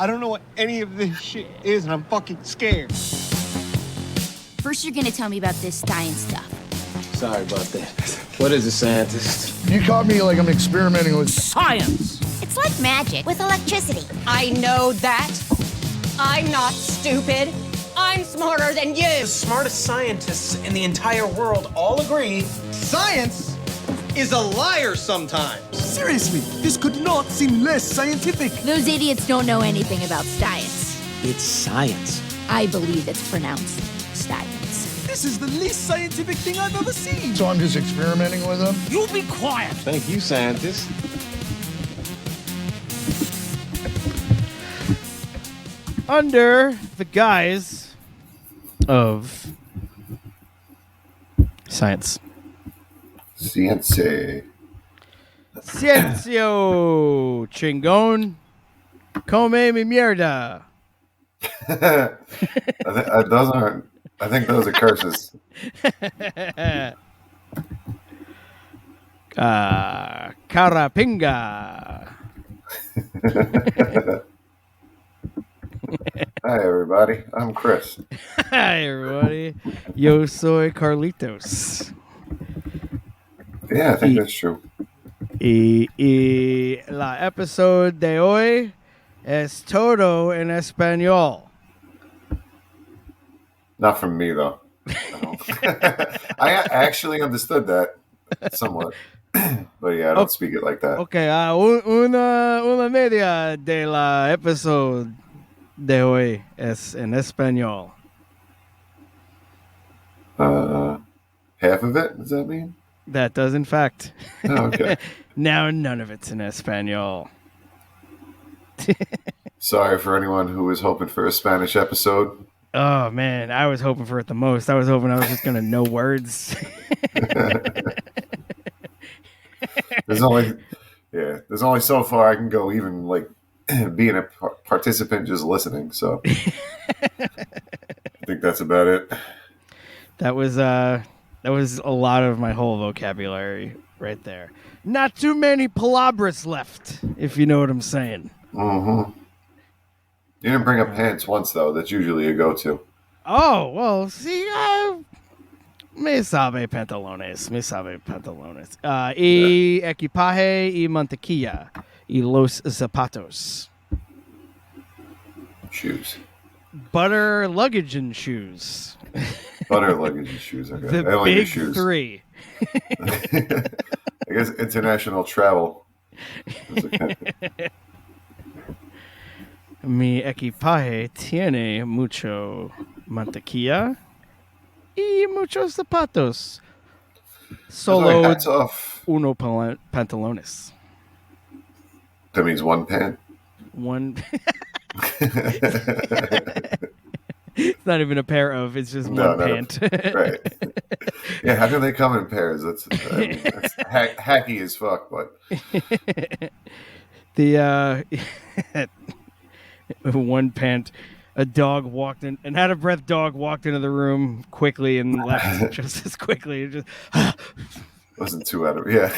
I don't know what any of this shit is, and I'm fucking scared. First, you're gonna tell me about this science stuff. Sorry about that. What is a scientist? You caught me like I'm experimenting with Science! It's like magic with electricity. I know that. I'm not stupid. I'm smarter than you. The smartest scientists in the entire world all agree Science is a liar sometimes. Seriously, this could not seem less scientific. Those idiots don't know anything about science. It's science. I believe it's pronounced science. This is the least scientific thing I've ever seen. So I'm just experimenting with them. You be quiet. Thank you, scientist. Under the guise of science. Ciencio. Ciencio chingón. Come mi mierda. Those aren't. I think those are curses. Carapinga. Hi, everybody. I'm Chris. Hi, everybody. Yo soy Carlitos. Yeah, I think that's true. Y la episode de hoy es todo en español. Not from me, though. I actually understood that somewhat. But yeah, I don't speak it like that. Okay, una media de la episode de hoy es en español. Half of it? Does that mean? That does, in fact. Oh, okay. Now none of it's in español. Sorry for anyone who was hoping for a Spanish episode. Oh, man, I was hoping for it the most. I was hoping I was just going to know words. There's only so far I can go, even like being a participant just listening. So I think that's about it. That was a lot of my whole vocabulary right there. Not too many palabras left, if you know what I'm saying. Mm-hmm. You didn't bring up pants once, though. That's usually a go-to. Oh, well, see, me sabe pantalones. Y equipaje y mantequilla. Y los zapatos. Shoes. Butter, luggage, and shoes. Butter, luggage, and shoes. Okay. The I only do big shoes. three. I guess international travel. Mi equipaje tiene mucho mantequilla y muchos zapatos. Solo hats off. uno pantalones. That means one pant. One. It's not even a pair of. It's just one pant. Right. Yeah, how can they come in pairs? That's hacky as fuck, but the one pant. A dog walked in, an out of breath dog walked into the room quickly and left just as quickly. It just wasn't too out of yeah.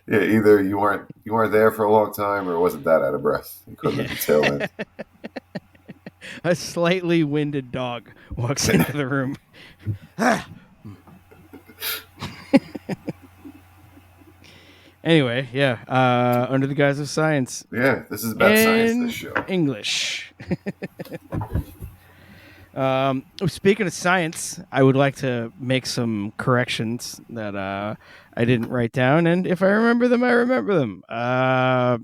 Yeah, either you weren't there for a long time, or it wasn't that out of breath. You couldn't have tail end. A slightly winded dog walks into the room. Anyway, yeah, under the guise of science. Yeah, this is about science, this show. English. Speaking of science, I would like to make some corrections that I didn't write down, and if I remember them, I remember them. I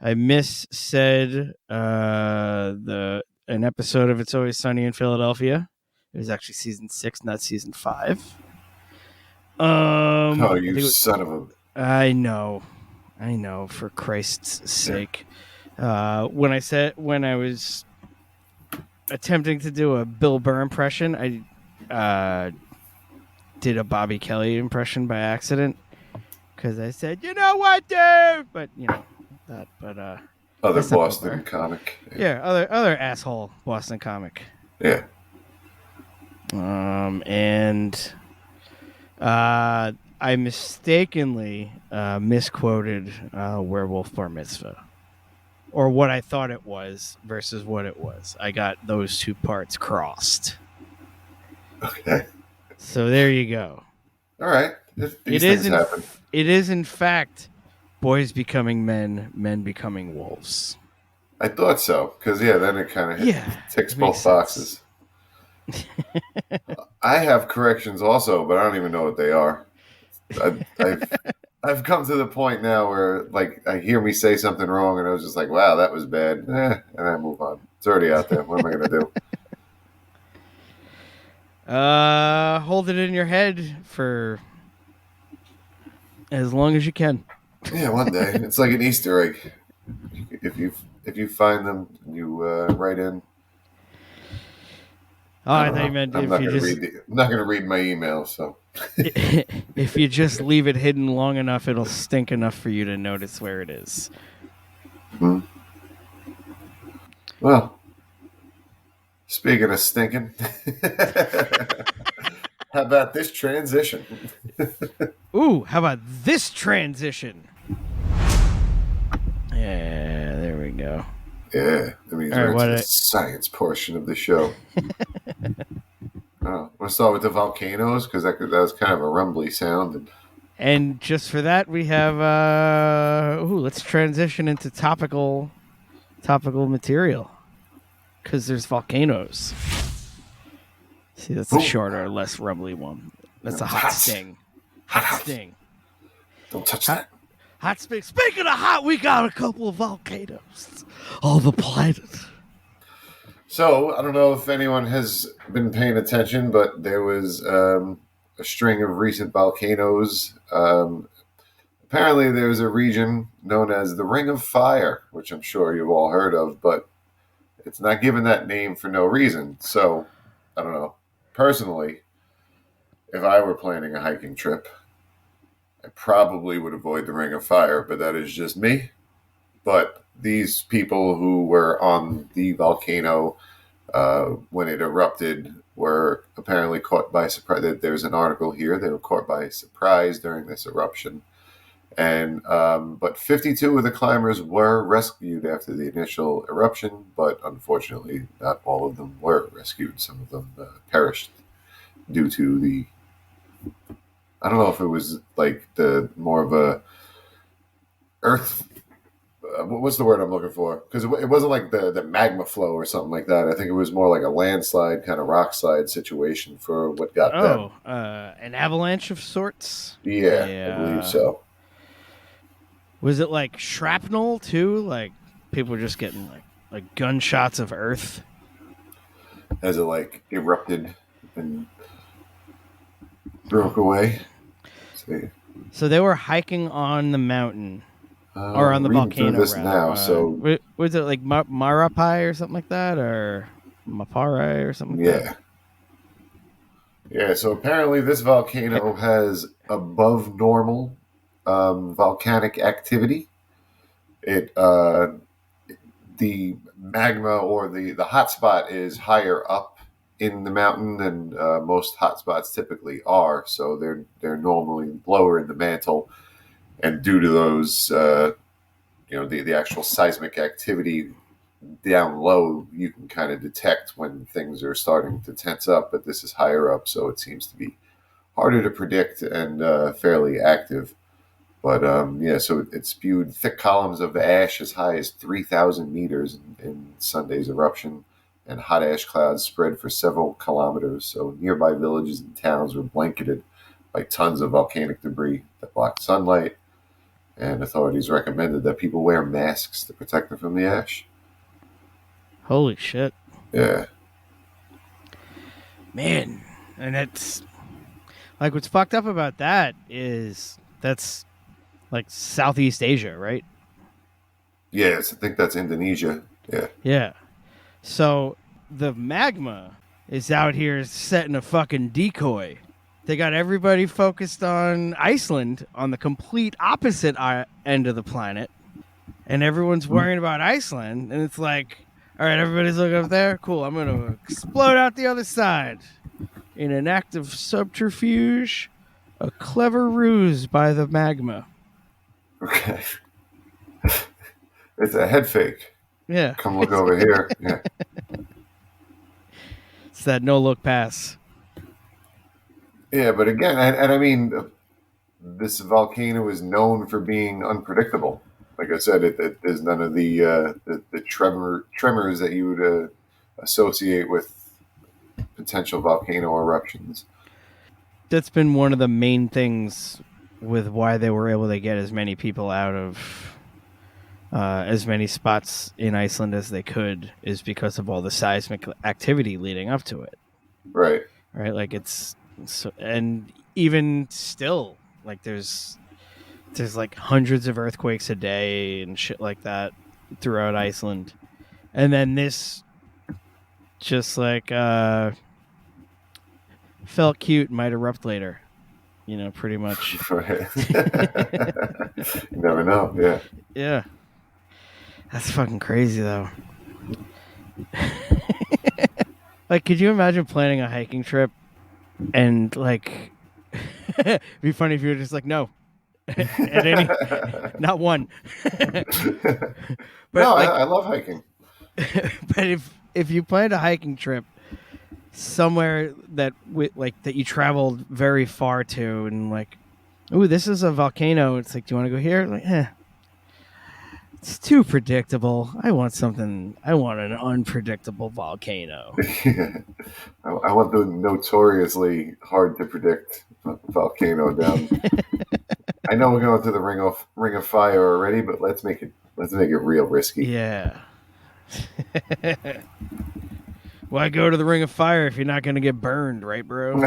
missaid an episode of It's Always Sunny in Philadelphia. It was actually season 6, not season 5. Oh, you son of a... I know, for Christ's sake. When I was attempting to do a Bill Burr impression, I did a Bobby Kelly impression by accident because I said, "You know what, dude?" But you know that. But other Boston comic. Yeah, other asshole Boston comic. Yeah. And I mistakenly misquoted Werewolf Bar Mitzvah. or what I thought it was versus what it was. I got those two parts crossed. Okay. So there you go. All right. These It things is happen. it is in fact boys becoming men, men becoming wolves. I thought so, because then it kind of ticks it both makes boxes. I have corrections also, but I don't even know what they are. I've come to the point now where, like, I hear me say something wrong, and I was just like, "Wow, that was bad," and I move on. It's already out there. What am I going to do? Hold it in your head for as long as you can. Yeah, one day. It's like an Easter egg. If you find them, you write in. Oh, I thought you meant I'm if not you going just to I'm not going to read my email. So if you just leave it hidden long enough, it'll stink enough for you to notice where it is. Well, speaking of stinking, how about this transition? Ooh, how about this transition? Yeah, there we go. Yeah, that means All right, we're into the science portion of the show. Want to start with the volcanoes, because that was kind of a rumbly sound. And just for that, we have let's transition into topical material, because there's volcanoes. See, that's a shorter, less rumbly one. That's a hot sting. Hot sting. Don't touch that. Hot sting. Speaking of hot, we got a couple of volcanoes on the planet. So, I don't know if anyone has been paying attention, but there was a string of recent volcanoes. Apparently, there's a region known as the Ring of Fire, which I'm sure you've all heard of, but it's not given that name for no reason. So, I don't know. Personally, if I were planning a hiking trip, I probably would avoid the Ring of Fire, but that is just me. But these people who were on the volcano when it erupted were apparently caught by surprise. There's an article here. They were caught by surprise during this eruption. And but 52 of the climbers were rescued after the initial eruption, but unfortunately, not all of them were rescued. Some of them perished due to the. I don't know if it was like the more of a earth. What's the word I'm looking for? Because it wasn't like the magma flow or something like that. I think it was more like a landslide, kind of rock slide situation for what got them. An avalanche of sorts? Yeah, I believe so. Was it like shrapnel too? Like people were just getting like gunshots of earth? As it like erupted and broke away. So they were hiking on the mountain. Or on the volcano, this rather. Now, so was it like Marapai or something like that, or Maparai or something? Like that? Yeah. So apparently, this volcano has above normal volcanic activity. It the magma or the hot spot is higher up in the mountain than most hot spots typically are. So they're normally lower in the mantle. And due to those, the actual seismic activity down low, you can kind of detect when things are starting to tense up. But this is higher up, so it seems to be harder to predict and fairly active. But so it spewed thick columns of ash as high as 3,000 meters in Sunday's eruption, and hot ash clouds spread for several kilometers. So nearby villages and towns were blanketed by tons of volcanic debris that blocked sunlight. And authorities recommended that people wear masks to protect them from the ash. Holy shit. Yeah. Man. And it's like what's fucked up about that is that's like Southeast Asia, right? Yes, I think that's Indonesia. Yeah. Yeah. So the magma is out here setting a fucking decoy. They got everybody focused on Iceland on the complete opposite end of the planet. And everyone's worrying about Iceland. And it's like, all right, everybody's looking up there. Cool, I'm going to explode out the other side. In an act of subterfuge, a clever ruse by the magma. Okay. It's a head fake. Yeah. Come look over here. Yeah. It's that no look pass. Yeah, but again, and I mean, this volcano is known for being unpredictable. Like I said, there's none of the tremors that you would associate with potential volcano eruptions. That's been one of the main things with why they were able to get as many people out of as many spots in Iceland as they could, is because of all the seismic activity leading up to it. Right. Right. Like it's so, and even still, like there's like hundreds of earthquakes a day and shit like that throughout Iceland. And then this just like felt cute, might erupt later. You know, pretty much. Right. You never know. Yeah. Yeah. That's fucking crazy though. Like, could you imagine planning a hiking trip and like it'd be funny if you were just like, no. At any, not one. But no, like, I love hiking. But if you planned a hiking trip somewhere that that you traveled very far to, and like, ooh, this is a volcano. It's like, do you want to go here? Like, it's too predictable. I want an unpredictable volcano. I want the notoriously hard to predict volcano down. I know we're going to the ring of fire already, but let's make it real risky. Yeah. Why go to the ring of fire if you're not going to get burned, right, bro?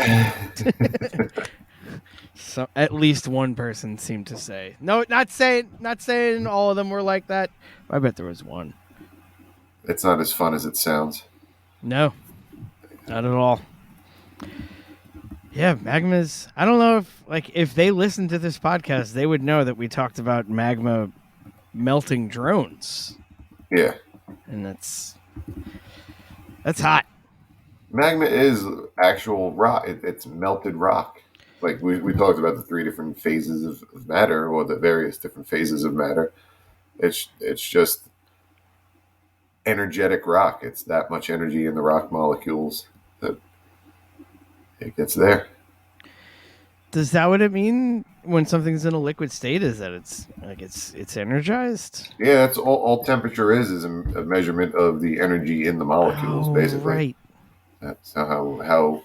So at least one person seemed to say. No, not saying all of them were like that. I bet there was one. It's not as fun as it sounds. No. Not at all. Yeah, magma's, I don't know if they listened to this podcast, they would know that we talked about magma melting drones. Yeah. And that's hot. Magma is actual rock. It's melted rock. Like we talked about the 3 different phases of matter, or the various different phases of matter. It's just energetic rock. It's that much energy in the rock molecules that it gets there. Does that what it mean when something's in a liquid state? Is that it's energized? Yeah, that's all temperature is a measurement of the energy in the molecules, basically. Right. That's how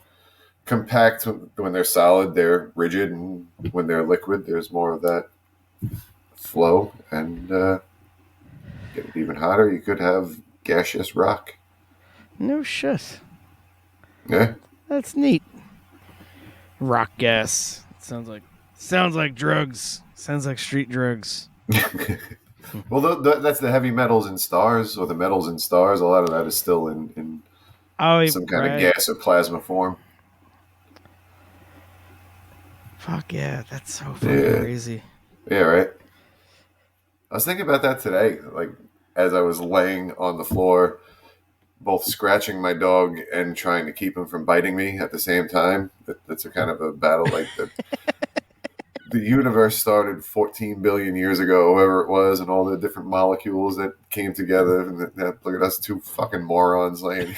compact when they're solid, they're rigid, and when they're liquid, there's more of that flow. And get it even hotter, you could have gaseous rock. No shit. Yeah. That's neat. Rock gas. Sounds like drugs. Sounds like street drugs. Well, that's the heavy metals in stars, or the metals in stars. A lot of that is still in some kind of gas or plasma form. Fuck yeah, that's so fucking crazy. Yeah, right. I was thinking about that today, like as I was laying on the floor, both scratching my dog and trying to keep him from biting me at the same time. That's a kind of a battle. Like the universe started 14 billion years ago, whoever it was, and all the different molecules that came together. And look at us, 2 fucking morons laying,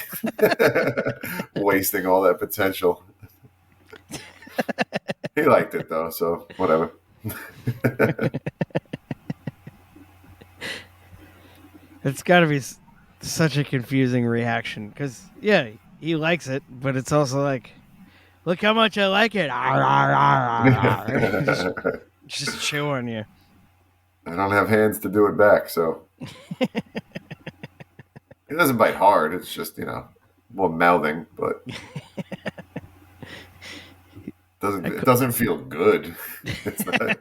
wasting all that potential. He liked it though, so whatever. It's got to be such a confusing reaction because, yeah, he likes it, but it's also like, look how much I like it. just chew on you. I don't have hands to do it back, so. It doesn't bite hard. It's just, more mouthing, but it doesn't feel good. It's not.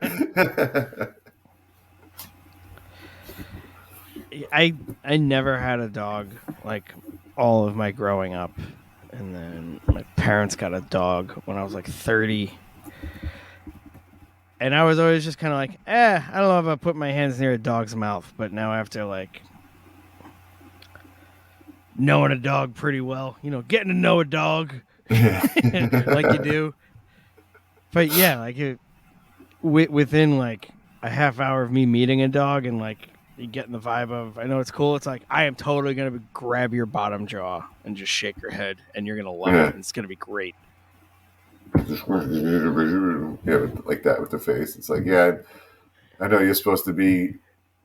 I never had a dog like all of my growing up, and then my parents got a dog when I was like 30, and I was always just kind of like, I don't know if I put my hands near a dog's mouth, but now after like knowing a dog pretty well, getting to know a dog like you do. But yeah, like within like a half hour of me meeting a dog and like You getting the vibe of, I know it's cool. It's like, I am totally going to grab your bottom jaw and just shake your head, and you're going to love it. And it's going to be great. Yeah, like that with the face. It's like, yeah, I know you're supposed to be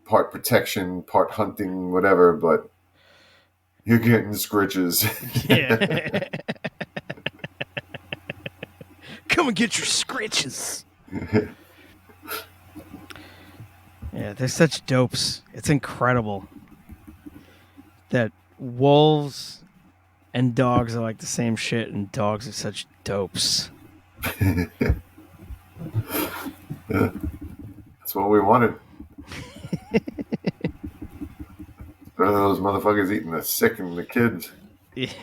part protection, part hunting, whatever, but you're getting scritches. Yeah. Come and get your scritches. Yeah, they're such dopes. It's incredible that wolves and dogs are like the same shit, and dogs are such dopes. Yeah. That's what we wanted. None of those motherfuckers eating the sick and the kids. Yeah.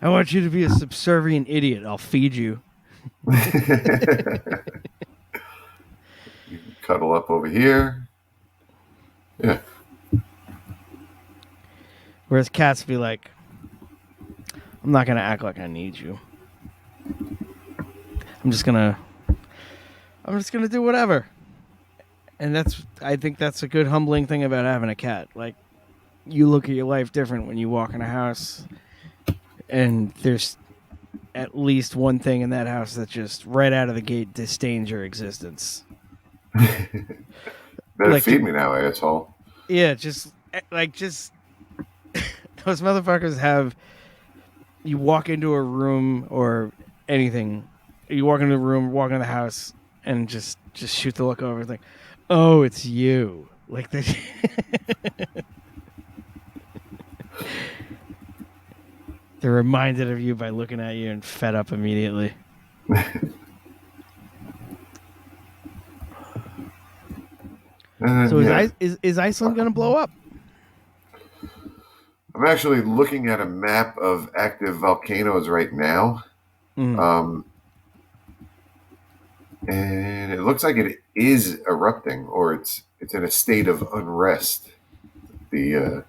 I want you to be a subservient idiot. I'll feed you. You can cuddle up over here. Yeah. Whereas cats be like, I'm not going to act like I need you. I'm just going to do whatever. And I think that's a good humbling thing about having a cat. Like, you look at your life different when you walk in a house and there's at least one thing in that house that just right out of the gate disdains your existence. Better feed me now, asshole. Yeah, just those motherfuckers have. You walk into a room or anything, you walk into the room, walk into the house, and just shoot the look over and think, oh, it's you. Like they. They're reminded of you by looking at you and fed up immediately. So is Iceland going to blow up? I'm actually looking at a map of active volcanoes right now. And it looks like it is erupting, or it's in a state of unrest. The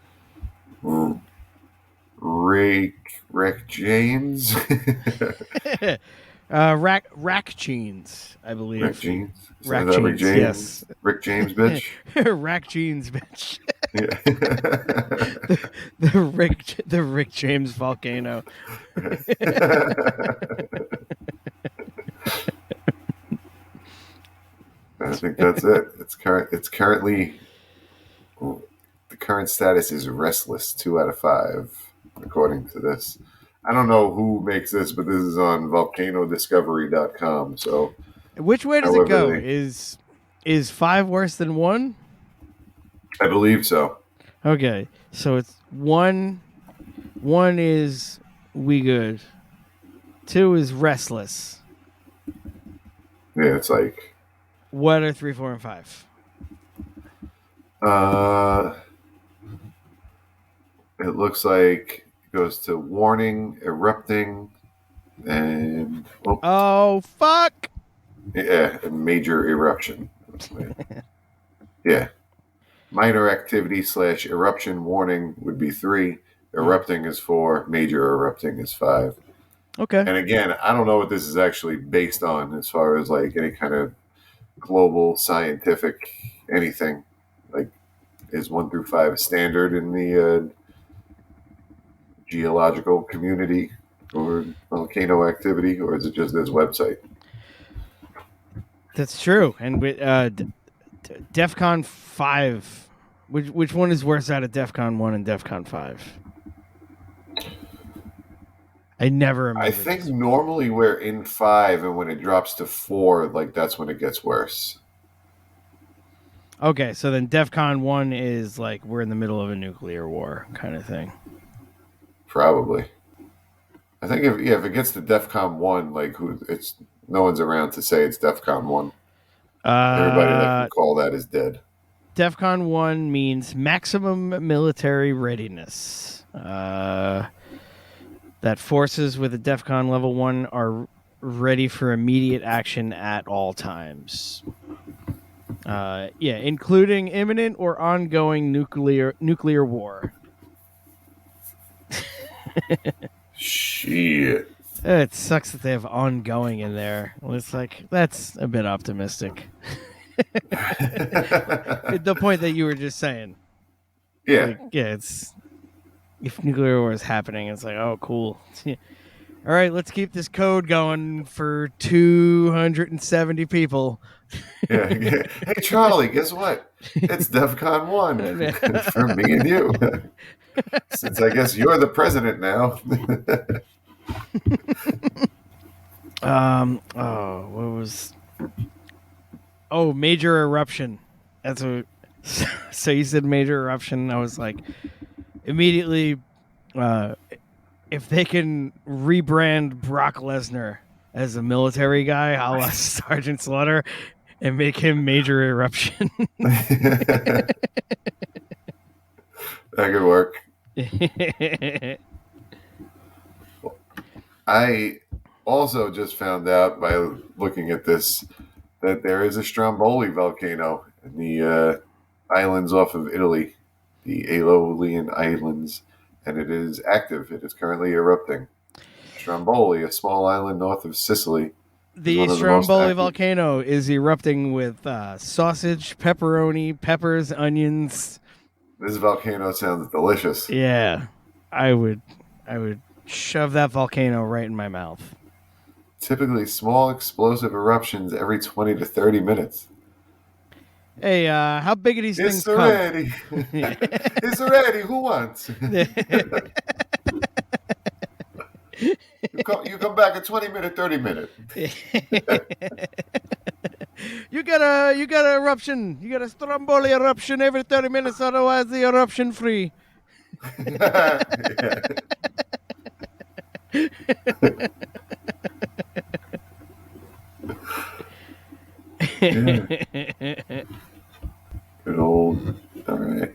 Reykjanes. Rack jeans, I believe. Rack jeans. Rack jeans, yes. Rick James, bitch. Rack jeans, bitch. Yeah. the Rick James volcano. I think that's it. It's currently the current status is restless, 2 out of 5, according to this. I don't know who makes this, but this is on volcanodiscovery.com. So, which way does it go? Is 5 worse than 1? I believe so. Okay, so it's 1. 1 is we good. 2 is restless. Yeah, it's like. What are 3, 4, and 5? It looks like it goes to warning, erupting, and oh fuck! Yeah, a major eruption. Yeah, minor activity / eruption warning would be 3. Erupting is 4. Major erupting is 5. Okay. And again, I don't know what this is actually based on as far as like any kind of global scientific anything. Like, is 1 through 5 a standard in the geological community or volcano activity, or is it just this website? That's true. And with DEFCON 5, which one is worse out of DEFCON 1 and DEFCON 5? I never remember. I think normally we're in 5, and when it drops to 4, like that's when it gets worse. Okay, so then DEFCON 1 is like we're in the middle of a nuclear war kind of thing. Probably. I think if it gets to DEFCON 1, like no one's around to say it's DEFCON 1. Everybody that can call that is dead. DEFCON 1 means maximum military readiness. That forces with a DEFCON level 1 are ready for immediate action at all times. Including imminent or ongoing nuclear war. Shit. It sucks that they have ongoing in there. Well, it's like, that's a bit optimistic. The point that you were just saying. Yeah. Like, yeah, it's if nuclear war is happening, it's like, oh, cool. All right, let's keep this code going for 270 people. Yeah. Hey, Charlie, guess what? It's DEFCON 1 for me and you. Since I guess you're the president now. Major eruption. That's what. So you said major eruption. I was like, immediately, if they can rebrand Brock Lesnar as a military guy, a la Sergeant Slaughter, and make him major eruption. That could work. I also just found out by looking at this that there is a Stromboli volcano in the islands off of Italy, the Aeolian Islands, and it is active. It is currently erupting. Stromboli, a small island north of Sicily. The Stromboli volcano is erupting with sausage, pepperoni, peppers, onions. This volcano sounds delicious. Yeah, I would shove that volcano right in my mouth. Typically small explosive eruptions every 20 to 30 minutes. Hey, how big are these things? It's already. It's already. Who wants? You come back at 20 minute, 30 minute. You got a eruption. You got a Stromboli eruption every 30 minutes, otherwise the eruption free. Yeah. Good old. All right.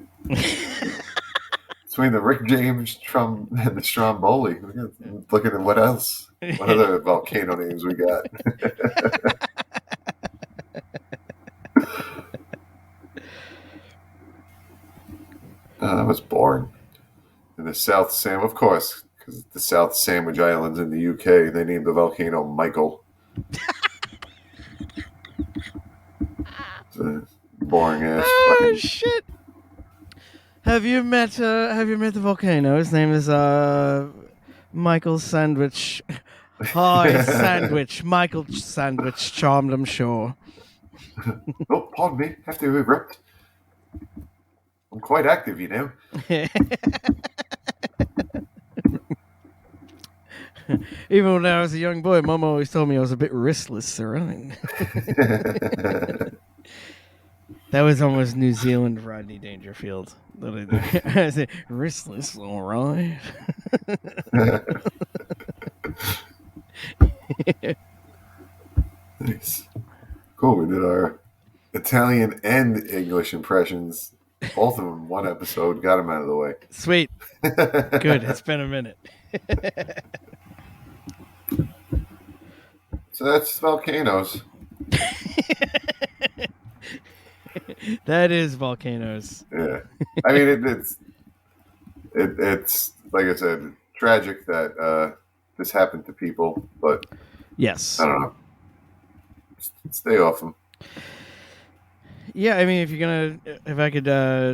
Between the Rick James and the Stromboli, looking at what else? What other volcano names we got? That was boring. In the South Sandwich, of course, because the South Sandwich Islands in the UK, they named the volcano Michael. Boring ass. Oh shit! Have you met the volcano? His name is Michael Sandwich. Hi, Sandwich. Michael Sandwich charmed, I'm sure. Oh, pardon me. Have to erupt. I'm quite active, you know. Even when I was a young boy, Mom always told me I was a bit restless around. That was almost New Zealand Rodney Dangerfield. I said, restless, all right. Nice. Cool. We did our Italian and English impressions. Both of them, one episode, got them out of the way. Sweet. Good. It's been a minute. So that's volcanoes. That is volcanoes. Yeah. I mean, it's like I said, tragic that this happened to people, but yes, I don't know. Stay off them. Yeah, I mean, if I could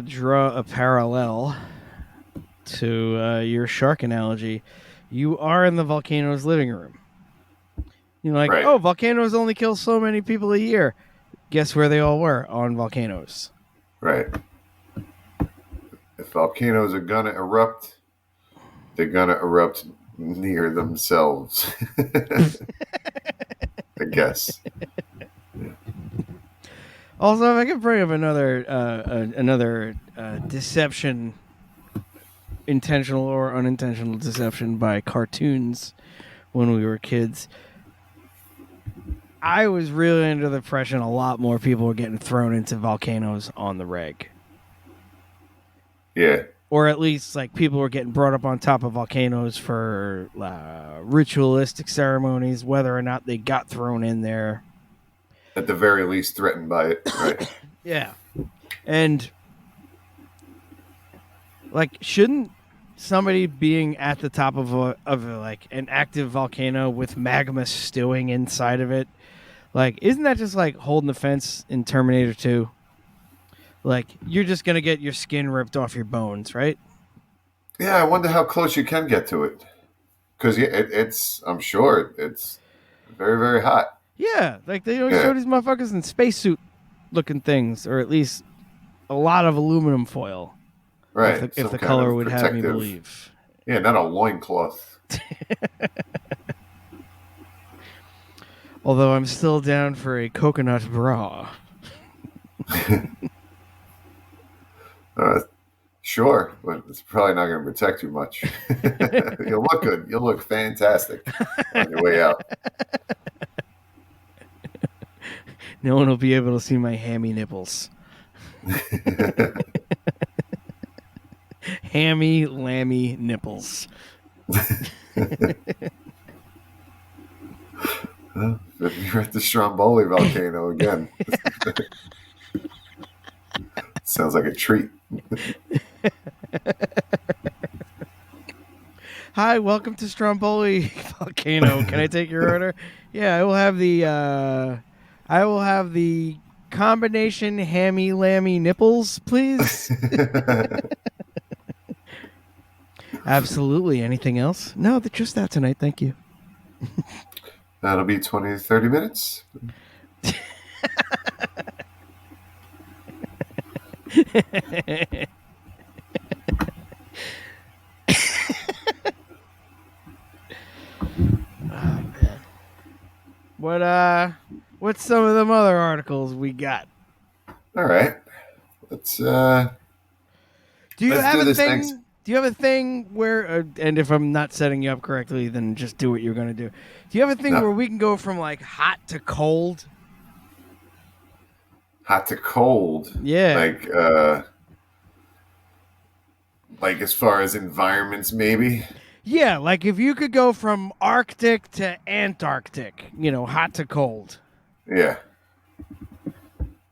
draw a parallel to your shark analogy, you are in the volcano's living room. You're like, right. Oh, volcanoes only kill so many people a year. Guess where they all were? On volcanoes. Right. If volcanoes are gonna erupt, they're gonna erupt near themselves. I guess. Yeah. Also, if I could bring up another deception, intentional or unintentional deception by cartoons when we were kids. I was really under the impression a lot more people were getting thrown into volcanoes on the reg. Yeah. Or at least, like, people were getting brought up on top of volcanoes for ritualistic ceremonies, whether or not they got thrown in there. At the very least, threatened by it, right? Yeah. And, like, shouldn't somebody being at the top of an active volcano with magma stewing inside of it, Like, isn't that just like holding the fence in Terminator 2? Like, you're just going to get your skin ripped off your bones, right? Yeah, I wonder how close you can get to it. Because it's, I'm sure it's very, very hot. Yeah, like they always show these motherfuckers in spacesuit looking things, or at least a lot of aluminum foil. Right. If the color would have me believe. Yeah, not a loincloth. Although I'm still down for a coconut bra. Sure, but it's probably not going to protect you much. You'll look good. You'll look fantastic on your way out. No one will be able to see my hammy nipples. Hammy, lammy nipples. You're at the Stromboli volcano again. Sounds like a treat. Hi, welcome to Stromboli volcano. Can I take your order? Yeah, I will have the combination hammy lammy nipples, please. Absolutely. Anything else? No, just that tonight. Thank you. That'll be 20 to 30 minutes. What's some of them other articles we got? All right. Let's Do you let's have do a this thing? next. Do you have a thing where, and if I'm not setting you up correctly, then just do what you're going to do. Do you have a thing where we can go from like hot to cold? Hot to cold. Yeah. Like as far as environments, maybe. Yeah, like if you could go from Arctic to Antarctic, hot to cold. Yeah.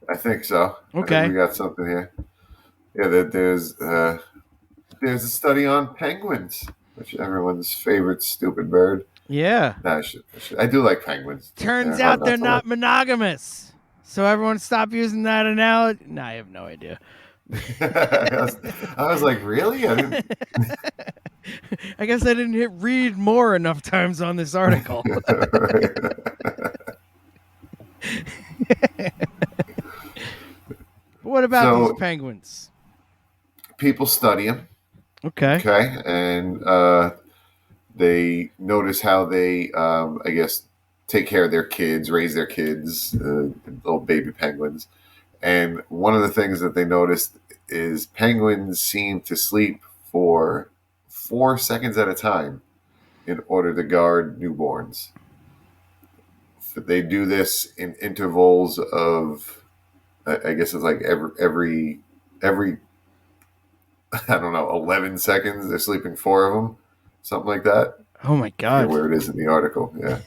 I think so. Okay. I think we got something here. Yeah, there's a study on penguins, which everyone's favorite stupid bird. Yeah. No, I do like penguins. Turns out they're not monogamous. So everyone stop using that analogy. No, I have no idea. I was like, really? I didn't... I guess I didn't read more enough times on this article. What about these penguins? People study them. Okay. Okay, and they notice how they, I guess, take care of their kids, raise their kids, little baby penguins. And one of the things that they noticed is penguins seem to sleep for 4 seconds at a time in order to guard newborns. They do this in intervals of, I guess it's like every I don't know, 11 seconds. They're sleeping 4 of them, something like that. Oh my God. Where it is in the article. Yeah.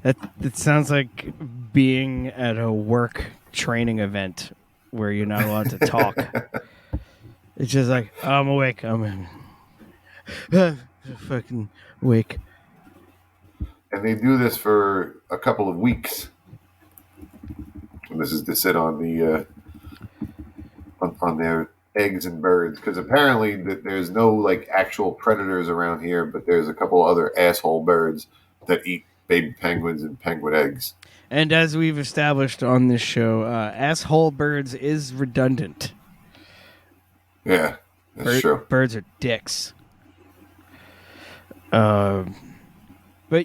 That sounds like being at a work training event where you're not allowed to talk. It's just like, I'm awake. I'm fucking awake. And they do this for a couple of weeks. And this is to sit on the on their eggs and birds, because apparently there's no like actual predators around here, but there's a couple other asshole birds that eat baby penguins and penguin eggs. And as we've established on this show, asshole birds is redundant. Yeah, that's true. Birds are dicks. But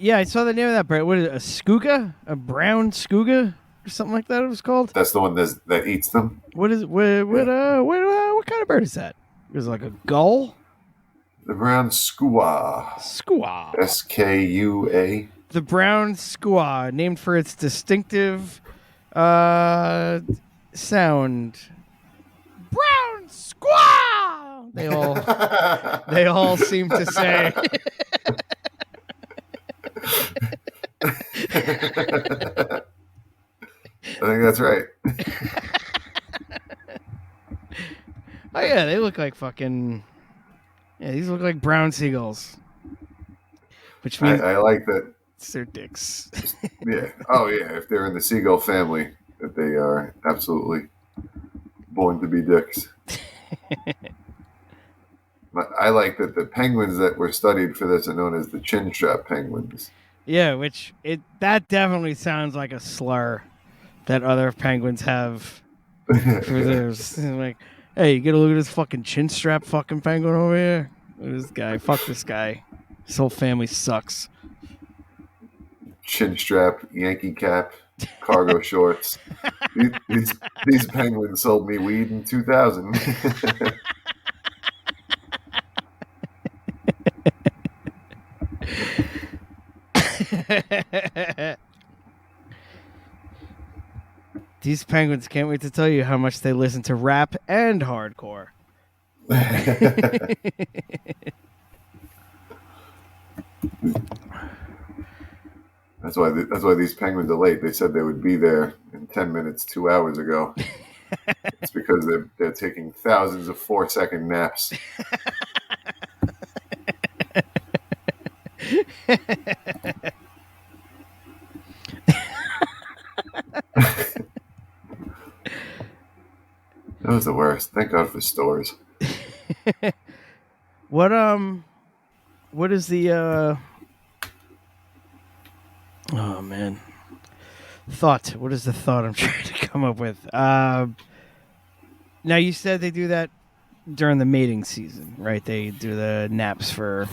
yeah, I saw the name of that bird. What is it? A skooga? A brown skooga? Or something like that it was called? That's the one that eats them? What is it? What kind of bird is that? Is it like a gull? The brown skua. Skua. SKUA. The brown skua, named for its distinctive sound. Brown skua! They all seem to say. I think that's right. Oh yeah, they look like fucking. Yeah, these look like brown seagulls. Which means I like that. They're dicks. Yeah. Oh, yeah. If they're in the seagull family, that they are absolutely born to be dicks. But I like that the penguins that were studied for this are known as the chinstrap penguins. Yeah, that definitely sounds like a slur that other penguins have for theirs. Like, hey, you get a look at this fucking chinstrap fucking penguin over here? Look at this guy. Fuck this guy. His whole family sucks. Chinstrap, Yankee cap, cargo shorts. These penguins sold me weed in 2000. These penguins can't wait to tell you how much they listen to rap and hardcore. That's why these penguins are late. They said they would be there in 10 minutes, 2 hours ago. It's because they're taking thousands of 4-second naps. That was the worst. Thank God for stores. What is the oh man. Thought. What is the thought I'm trying to come up with? Now you said they do that during the mating season, right? They do the naps for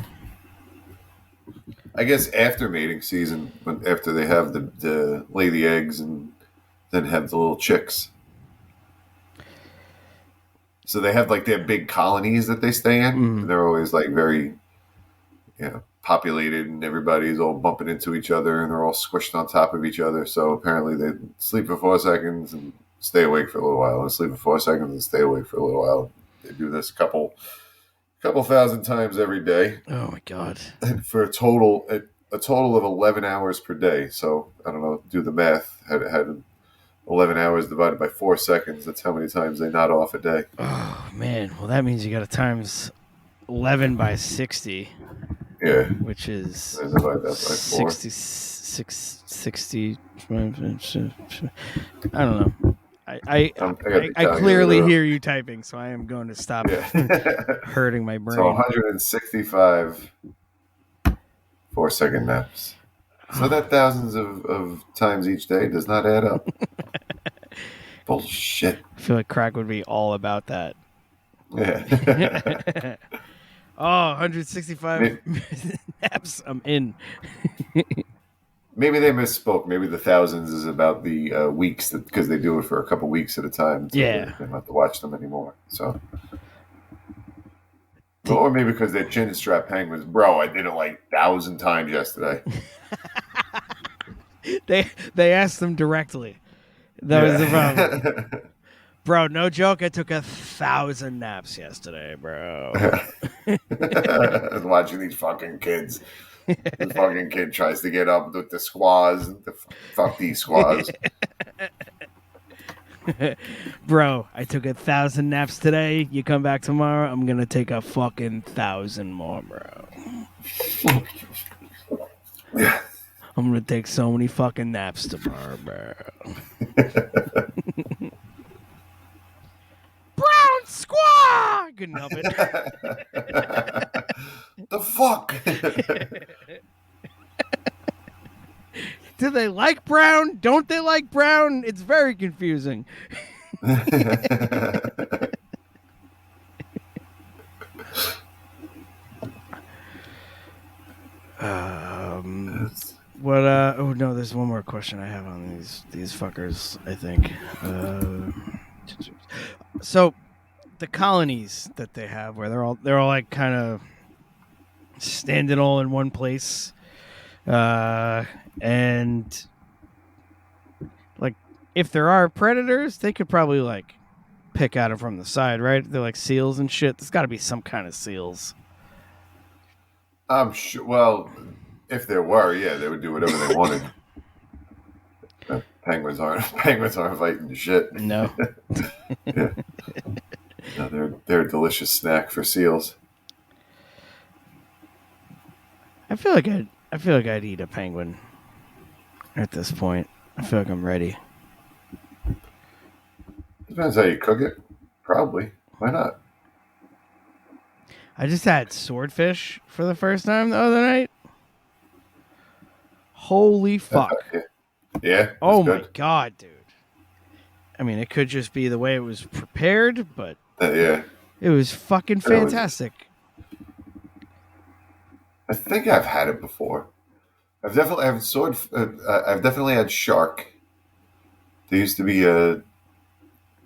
I guess after mating season, after they have the lay the eggs and then have the little chicks. So they have like their big colonies that they stay in. And they're always like very, populated, and everybody's all bumping into each other, and they're all squished on top of each other. So apparently they sleep for 4 seconds and stay awake for a little while, and sleep for 4 seconds and stay awake for a little while. They do this a couple thousand times every day. Oh my God! And for a total of 11 hours per day. So I don't know, do the math. Had 11 hours divided by 4 seconds. That's how many times they nod off a day. Oh man! Well, that means you got to times 11 by 60. Yeah, which is I divide that by 4. 60. I don't know. I I clearly hear you typing, so I am going to stop hurting my brain. So 165 4-second naps. So that thousands of times each day does not add up. Bullshit. I feel like crack would be all about that. Yeah. Oh, 165 naps. I'm in. Maybe they misspoke. Maybe the thousands is about the weeks, because they do it for a couple weeks at a time. So they don't have to watch them anymore. So, or maybe because they're chin strap penguins. Bro, I did it like 1,000 times yesterday. They asked them directly. That was the problem. Bro, no joke. I took 1,000 naps yesterday, bro. I was watching these fucking kids. The fucking kid tries to get up with the squaws. Fuck these squaws. Bro, I took 1,000 naps today. You come back tomorrow, I'm going to take a fucking 1,000 more, bro. Yeah. I'm going to take so many fucking naps tomorrow, bro. Brown squaw! Couldn't help it. The fuck? Do they like brown? Don't they like brown? It's very confusing. What? Oh no, there's one more question I have on these fuckers. I think. So, the colonies that they have, where they're all like kind of standing all in one place, and like if there are predators, they could probably like pick at them from the side, right? They're like seals and shit. There's got to be some kind of seals. I'm sure. Well, if there were, yeah, they would do whatever they wanted. Penguins aren't fighting shit. No. Yeah. No, they're a delicious snack for seals. I feel like I feel like I'd eat a penguin at this point. I feel like I'm ready. Depends how you cook it. Probably. Why not? I just had swordfish for the first time the other night. Holy fuck. Yeah. Oh good. my god, dude. I mean, it could just be the way it was prepared, but Yeah. it was fucking fantastic. I think I've had it before. I've definitely had shark. There used to be a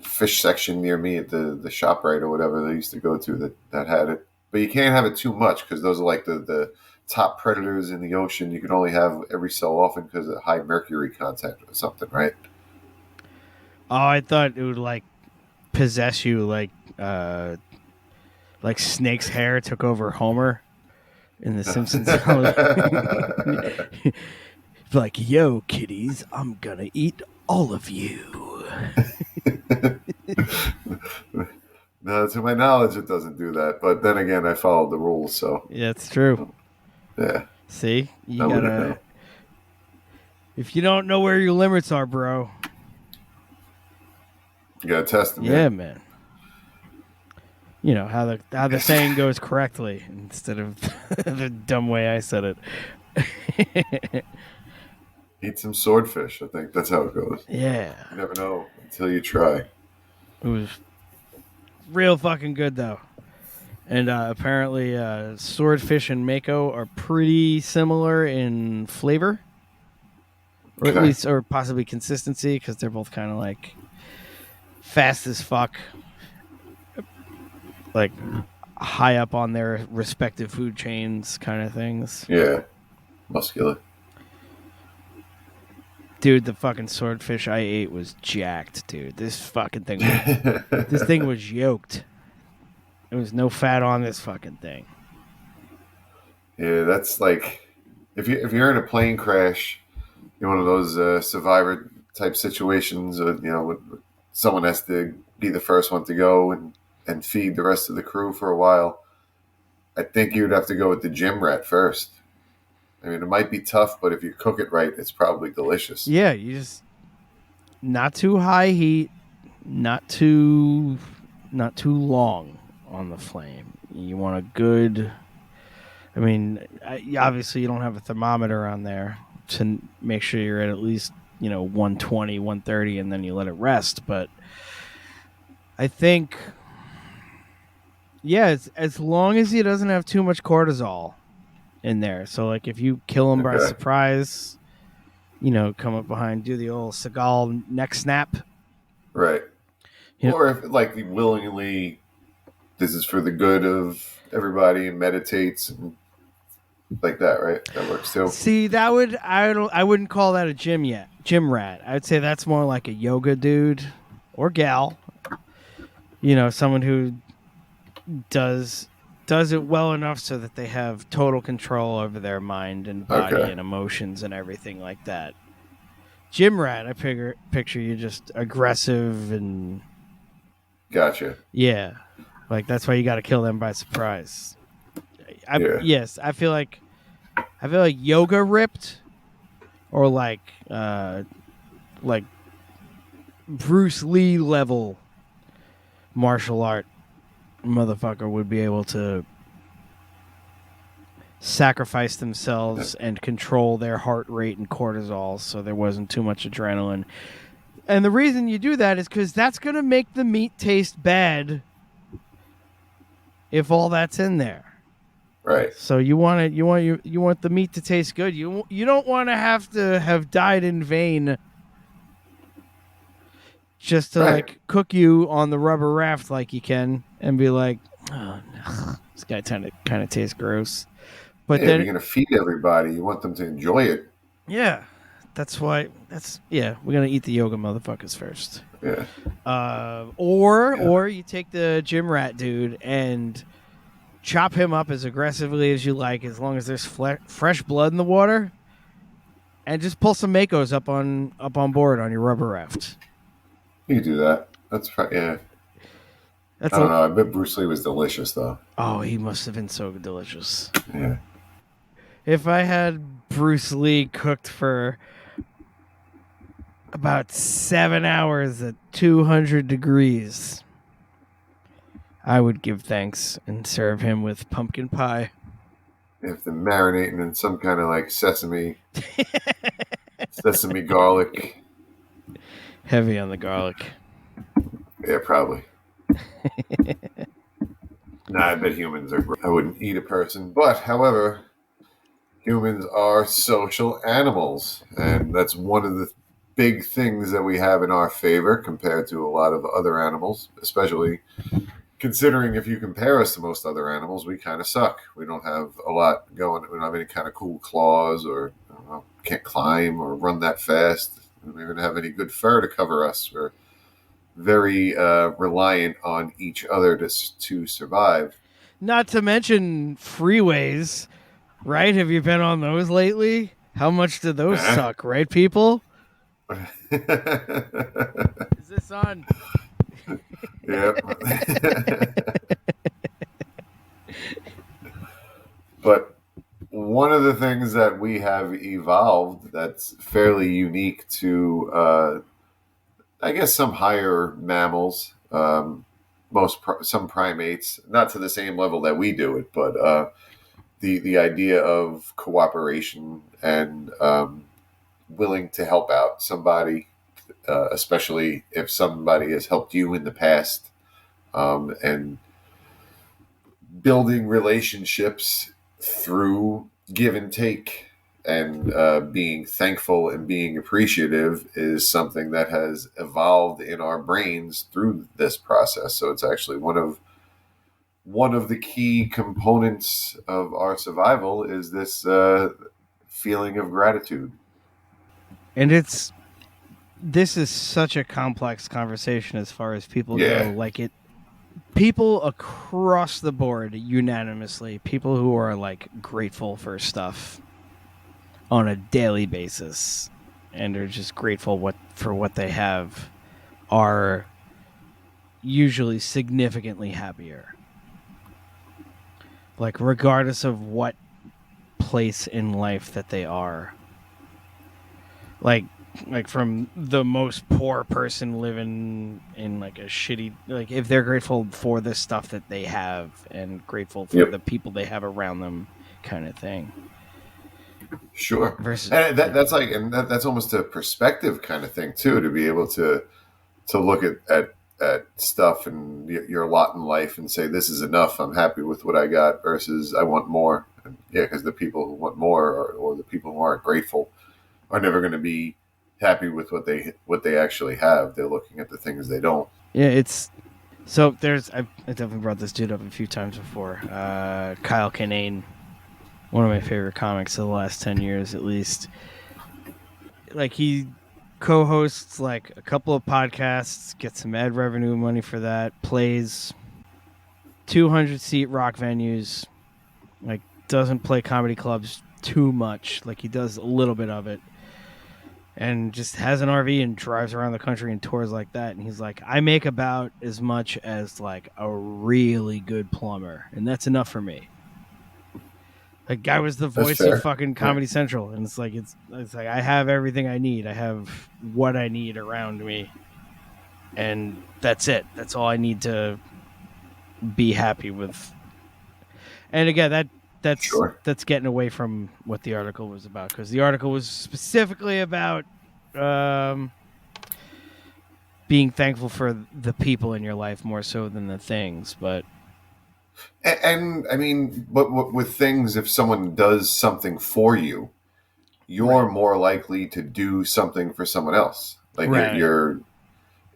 fish section near me at the ShopRite or whatever they used to go to that had it. But you can't have it too much because those are like the top predators in the ocean. You can only have every so often because of high mercury content or something, right? Oh, I thought it would like possess you like Snake's hair took over Homer in The Simpsons. Like, yo, kiddies, I'm gonna eat all of you. No, to my knowledge, it doesn't do that. But then again, I followed the rules, so Yeah, it's true. yeah. See, you I wouldn't gotta. know. If you don't know where your limits are, bro. You gotta test them. Yeah, man. You know how the saying goes correctly instead of the dumb way I said it. Eat some swordfish. I think that's how it goes. Yeah, You never know until you try. it was real fucking good though, and apparently swordfish and mako are pretty similar in flavor, or at Okay. least, or possibly consistency, because they're both kind of like fast as fuck, like high up on their respective food chains, kind of things. Yeah, muscular. Dude, the fucking swordfish I ate was jacked, dude. This fucking thing, this thing was yoked. There was no fat on this fucking thing. Yeah, that's like if you're in a plane crash, you're one of those survivor type situations. With someone has to be the first one to go and feed the rest of the crew for a while. I think you'd have to go with the gym rat first. I mean, it might be tough, but if you cook it right, it's probably delicious. Yeah, you just not too high heat, not too long on the flame. You want a good. I mean, obviously you don't have a thermometer on there to make sure you're at least 120, 130, and then you let it rest. But I think, yeah, as long as he doesn't have too much cortisol in there. So, like, if you kill him by surprise, come up behind, do the old Seagal neck snap. Right. Or if, like, he willingly, this is for the good of everybody, and meditates and like that, right? That works too. See, I wouldn't call that a gym rat. I'd say that's more like a yoga dude or gal. Someone who does it well enough so that they have total control over their mind and body and emotions and everything like that. Gym rat, I picture you just aggressive and Gotcha. yeah, like that's why you got to kill them by surprise. Yes, I feel like yoga ripped, or like Bruce Lee level martial art motherfucker would be able to sacrifice themselves and control their heart rate and cortisol so there wasn't too much adrenaline. And the reason you do that is because that's going to make the meat taste bad if all that's in there. Right. So you want the meat to taste good. You don't want to have died in vain just to like cook you on the rubber raft like you can and be like, oh no, this guy kind of tastes gross. But then you're gonna feed everybody. You want them to enjoy it. Yeah, we're gonna eat the yoga motherfuckers first. Yeah. Or you take the gym rat dude and chop him up as aggressively as you like, as long as there's fresh blood in the water, and just pull some makos up on board on your rubber raft. You can do that. That's right. Yeah. I don't know. I bet Bruce Lee was delicious, though. Oh, he must have been so delicious. Yeah. If I had Bruce Lee cooked for about 7 hours at 200 degrees, I would give thanks and serve him with pumpkin pie. If they're marinating in some kind of like sesame garlic. Heavy on the garlic. Yeah, probably. Nah, I bet humans are. I wouldn't eat a person, but however, humans are social animals, and that's one of the big things that we have in our favor compared to a lot of other animals, especially considering if you compare us to most other animals, we kind of suck. We don't have a lot going. We don't have any kind of cool claws, or I don't know, can't climb or run that fast. We don't even have any good fur to cover us. We're very reliant on each other to survive. Not to mention freeways, right? Have you been on those lately? How much do those suck, right, people? Is this on? Yep. But one of the things that we have evolved that's fairly unique to, I guess, some higher mammals, some primates, not to the same level that we do it, but the idea of cooperation and willing to help out somebody, especially if somebody has helped you in the past, and building relationships through give and take, and being thankful and being appreciative is something that has evolved in our brains through this process. So it's actually one of the key components of our survival is this feeling of gratitude. And this is such a complex conversation as far as people go. Like people across the board unanimously, people who are like grateful for stuff on a daily basis and are just grateful for what they have, are usually significantly happier. Like regardless of what place in life that they are. Like from the most poor person living in like a shitty, like if they're grateful for the stuff that they have and grateful for the people they have around them, kind of thing. Sure. Versus, and that's almost a perspective kind of thing too, to be able to look at stuff and your lot in life and say, this is enough, I'm happy with what I got, versus I want more. And because the people who want more, or the people who aren't grateful, are never going to be happy with what they actually have. They're looking at the things they don't. Yeah, it's so there's I definitely brought this dude up a few times before. Kyle Kinane, one of my favorite comics of the last 10 years at least. Like he co-hosts like a couple of podcasts, gets some ad revenue money for that, plays 200-seat rock venues, like doesn't play comedy clubs too much, like he does a little bit of it, and just has an RV and drives around the country and tours like that. And he's like, I make about as much as like a really good plumber, and that's enough for me. Like, guy was the voice of fucking Comedy Central, and it's like I have everything I need. I have what I need around me, and that's it. That's all I need to be happy with. And again, that's getting away from what the article was about, because the article was specifically about being thankful for the people in your life more so than the things, but. And I mean, but with things, if someone does something for you, you're more likely to do something for someone else. Like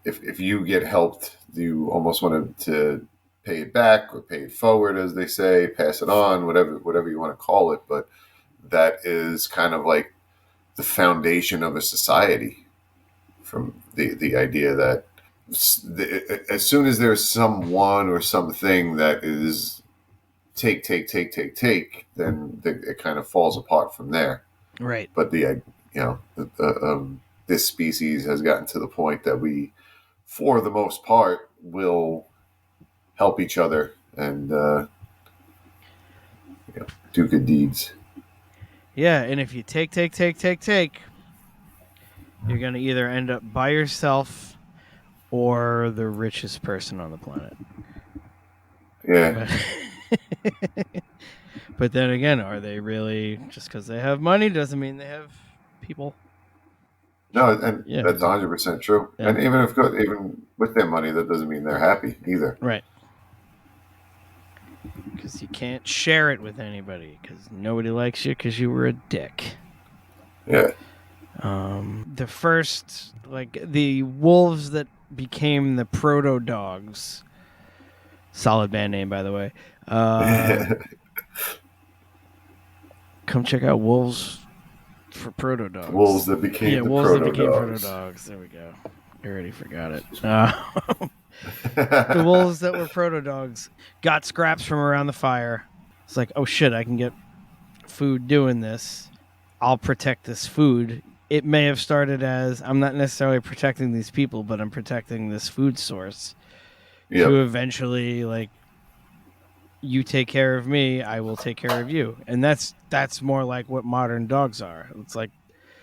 if you get helped, you almost want to pay it back or pay it forward, as they say, pass it on, whatever you want to call it. But that is kind of like the foundation of a society, from the idea that as soon as there's someone or something that is take, then it kind of falls apart from there. Right. But this species has gotten to the point that we, for the most part, will help each other and do good deeds. Yeah, and if you take, you're going to either end up by yourself or the richest person on the planet. Yeah. But then again, are they really, just because they have money doesn't mean they have people? No, and Yeah. that's 100% true. Yeah. And even with their money, that doesn't mean they're happy either. Right. Because you can't share it with anybody, because nobody likes you because you were a dick. Yeah. The first, the wolves that became the proto dogs, solid band name, by the way. Come check out Wolves for Proto Dogs. Wolves that became proto dogs. There we go. I already forgot it. The wolves that were proto dogs got scraps from around the fire. It's like, oh shit, I can get food doing this. I'll protect this food. It may have started as, I'm not necessarily protecting these people, but I'm protecting this food source. Yep. To eventually, you take care of me, I will take care of you. And that's more like what modern dogs are. It's like,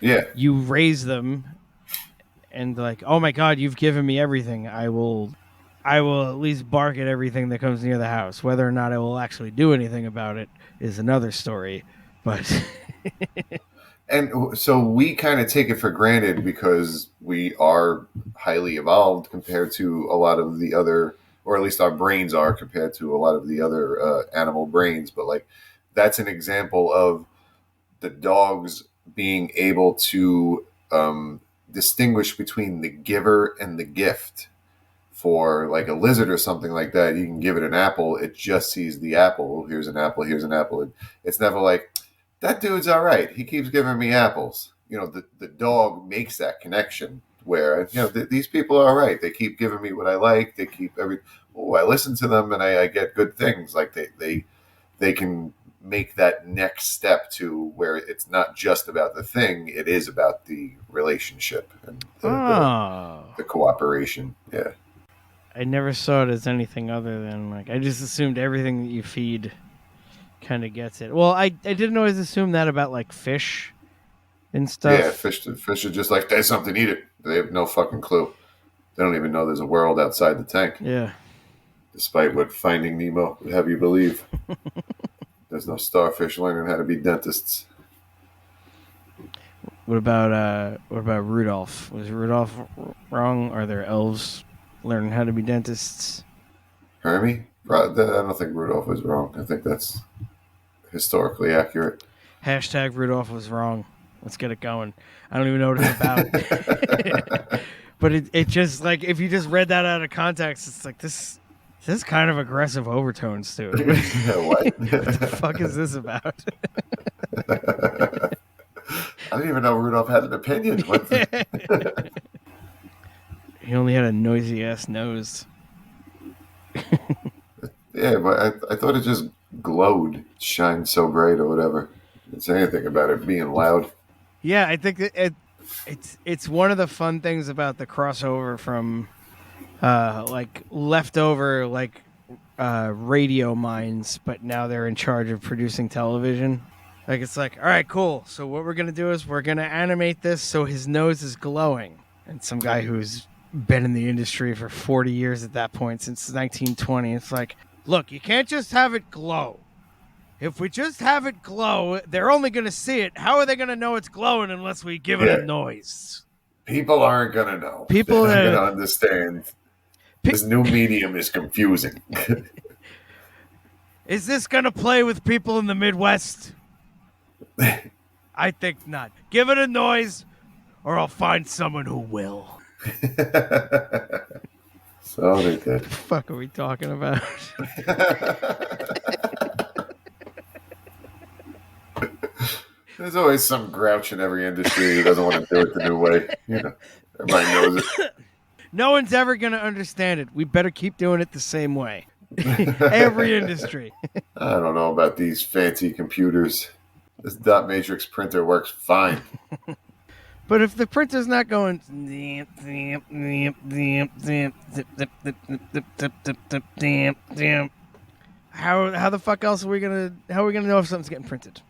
yeah, you raise them and oh my God, you've given me everything. I will at least bark at everything that comes near the house. Whether or not I will actually do anything about it is another story. But and so we kind of take it for granted because we are highly evolved compared to a lot of the other, or at least our brains are compared to a lot of the other animal brains. But that's an example of the dogs being able to distinguish between the giver and the gift. For a lizard or something like that, you can give it an apple, it just sees the apple. Here's an apple, here's an apple. And it's never like, that dude's all right, he keeps giving me apples. The dog makes that connection where, these people are all right. They keep giving me what I like. They keep I listen to them and I get good things. They can make that next step to where it's not just about the thing, it is about the relationship and the cooperation. Yeah. I never saw it as anything other than I just assumed everything that you feed kind of gets it. Well, I didn't always assume that about fish and stuff. Yeah, fish are just there's something, eat it. They have no fucking clue. They don't even know there's a world outside the tank. Yeah. Despite what Finding Nemo would have you believe. There's no starfish learning how to be dentists. What about Rudolph? Was Rudolph wrong? Are there elves learning how to be dentists? Hermie? I don't think Rudolph was wrong. I think that's historically accurate. Hashtag Rudolph was wrong. Let's get it going. I don't even know what it's about. But it just if you just read that out of context, it's this is kind of aggressive overtones to it. What? What the fuck is this about? I didn't even know Rudolph had an opinion. He only had a noisy ass nose. Yeah, but I thought it just glowed, shined so bright or whatever. Didn't say anything about it being loud. Yeah, I think that it's one of the fun things about the crossover from leftover radio minds, but now they're in charge of producing television. It's all right, cool. So what we're gonna do is we're gonna animate this so his nose is glowing. And some guy who's been in the industry for 40 years at that point, since 1920, it's look, you can't just have it glow. If we just have it glow, they're only gonna see it. How are they gonna know it's glowing unless we give it a noise? People aren't gonna know. People are gonna understand. This new medium is confusing. Is this gonna play with people in the Midwest? I think not. Give it a noise, or I'll find someone who will. So they did. What the fuck are we talking about? There's always some grouch in every industry who doesn't want to do it the new way. Everybody knows it. No one's ever going to understand it. We better keep doing it the same way. Every industry. I don't know about these fancy computers. This dot matrix printer works fine. But if the printer's not going, how the fuck else are we gonna know if something's getting printed?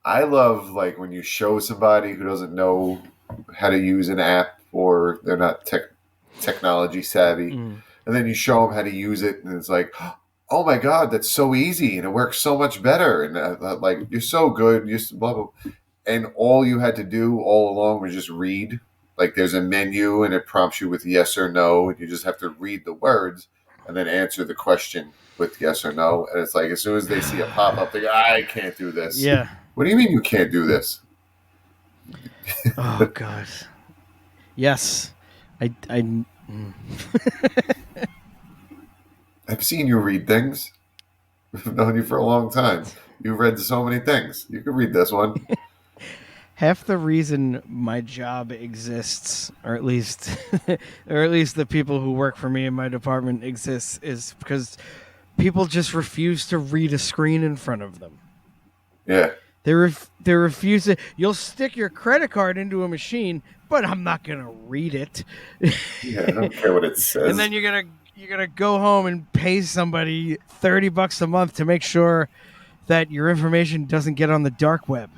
I love like when you show somebody who doesn't know how to use an app or they're not technology savvy, and then you show them how to use it, and it's like, oh my god, that's so easy and it works so much better, and like you're so good, you're blah blah, and all you had to do all along was just read. Like there's a menu and it prompts you with yes or no, and you just have to read the words and then answer the question with yes or no. And it's like as soon as they see a pop up, they go, I can't do this. Yeah. What do you mean you can't do this? Oh god. Yes. I've seen you read things. I've known you for a long time. You've read so many things. You can read this one. Half the reason my job exists, or at least the people who work for me in my department exists, is because people just refuse to read a screen in front of them. Yeah. They refuse to. You'll stick your credit card into a machine, but I'm not gonna read it. Yeah, I don't care what it says. And then you're gonna go home and pay somebody $30 a month to make sure that your information doesn't get on the dark web.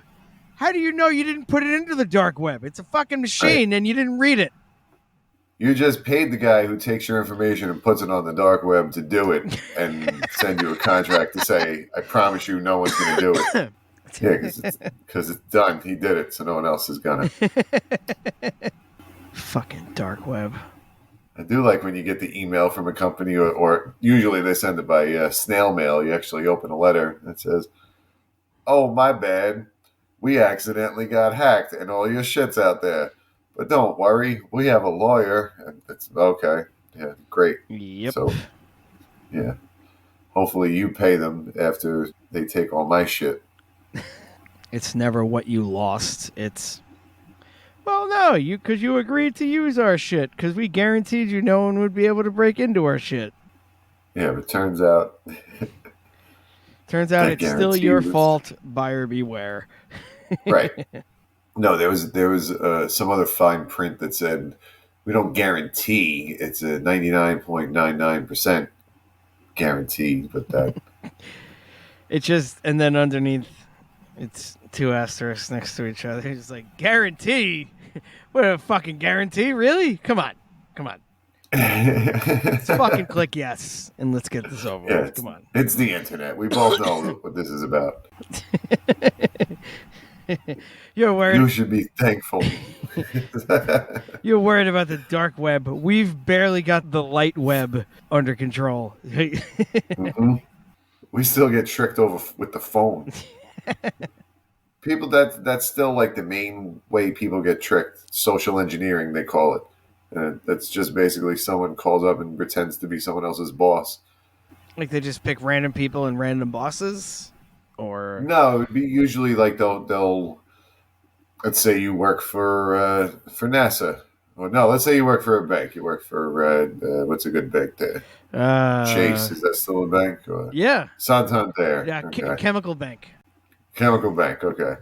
How do you know you didn't put it into the dark web? It's a fucking machine, and you didn't read it. You just paid the guy who takes your information and puts it on the dark web to do it and send you a contract to say, I promise you no one's going to do it. Yeah, because it's done. He did it, so no one else is going to. Fucking dark web. I do like when you get the email from a company, or usually they send it by snail mail. You actually open a letter that says, oh, my bad. We accidentally got hacked and all your shit's out there. But don't worry, we have a lawyer. And it's okay. Yeah, great. Yep. So, yeah. Hopefully you pay them after they take all my shit. It's never what you lost. It's, well, no, because you agreed to use our shit because we guaranteed you no one would be able to break into our shit. Yeah, but turns out it's still your fault. Buyer beware. Right. No, there was some other fine print that said we don't guarantee. It's a 99.99% guarantee, but that it just, and then underneath it's two asterisks next to each other. It's like guarantee. What a fucking guarantee, really? Come on. Let's fucking click yes and let's get this over with. Come on. It's the internet. We both know what this is about. You're worried. You should be thankful. You're worried about the dark web. We've barely got the light web under control. Mm-hmm. We still get tricked over with the phone. People, that's still like the main way people get tricked. Social engineering, they call it. And that's just basically someone calls up and pretends to be someone else's boss. Like they just pick random people and random bosses? Or no, it would be usually like they'll let's say you work for NASA. Well, no, let's say you work for a bank. You work for what's a good bank there? Chase, is that still a bank? Or yeah. Santander. Yeah, okay. Chemical bank. Chemical bank, okay.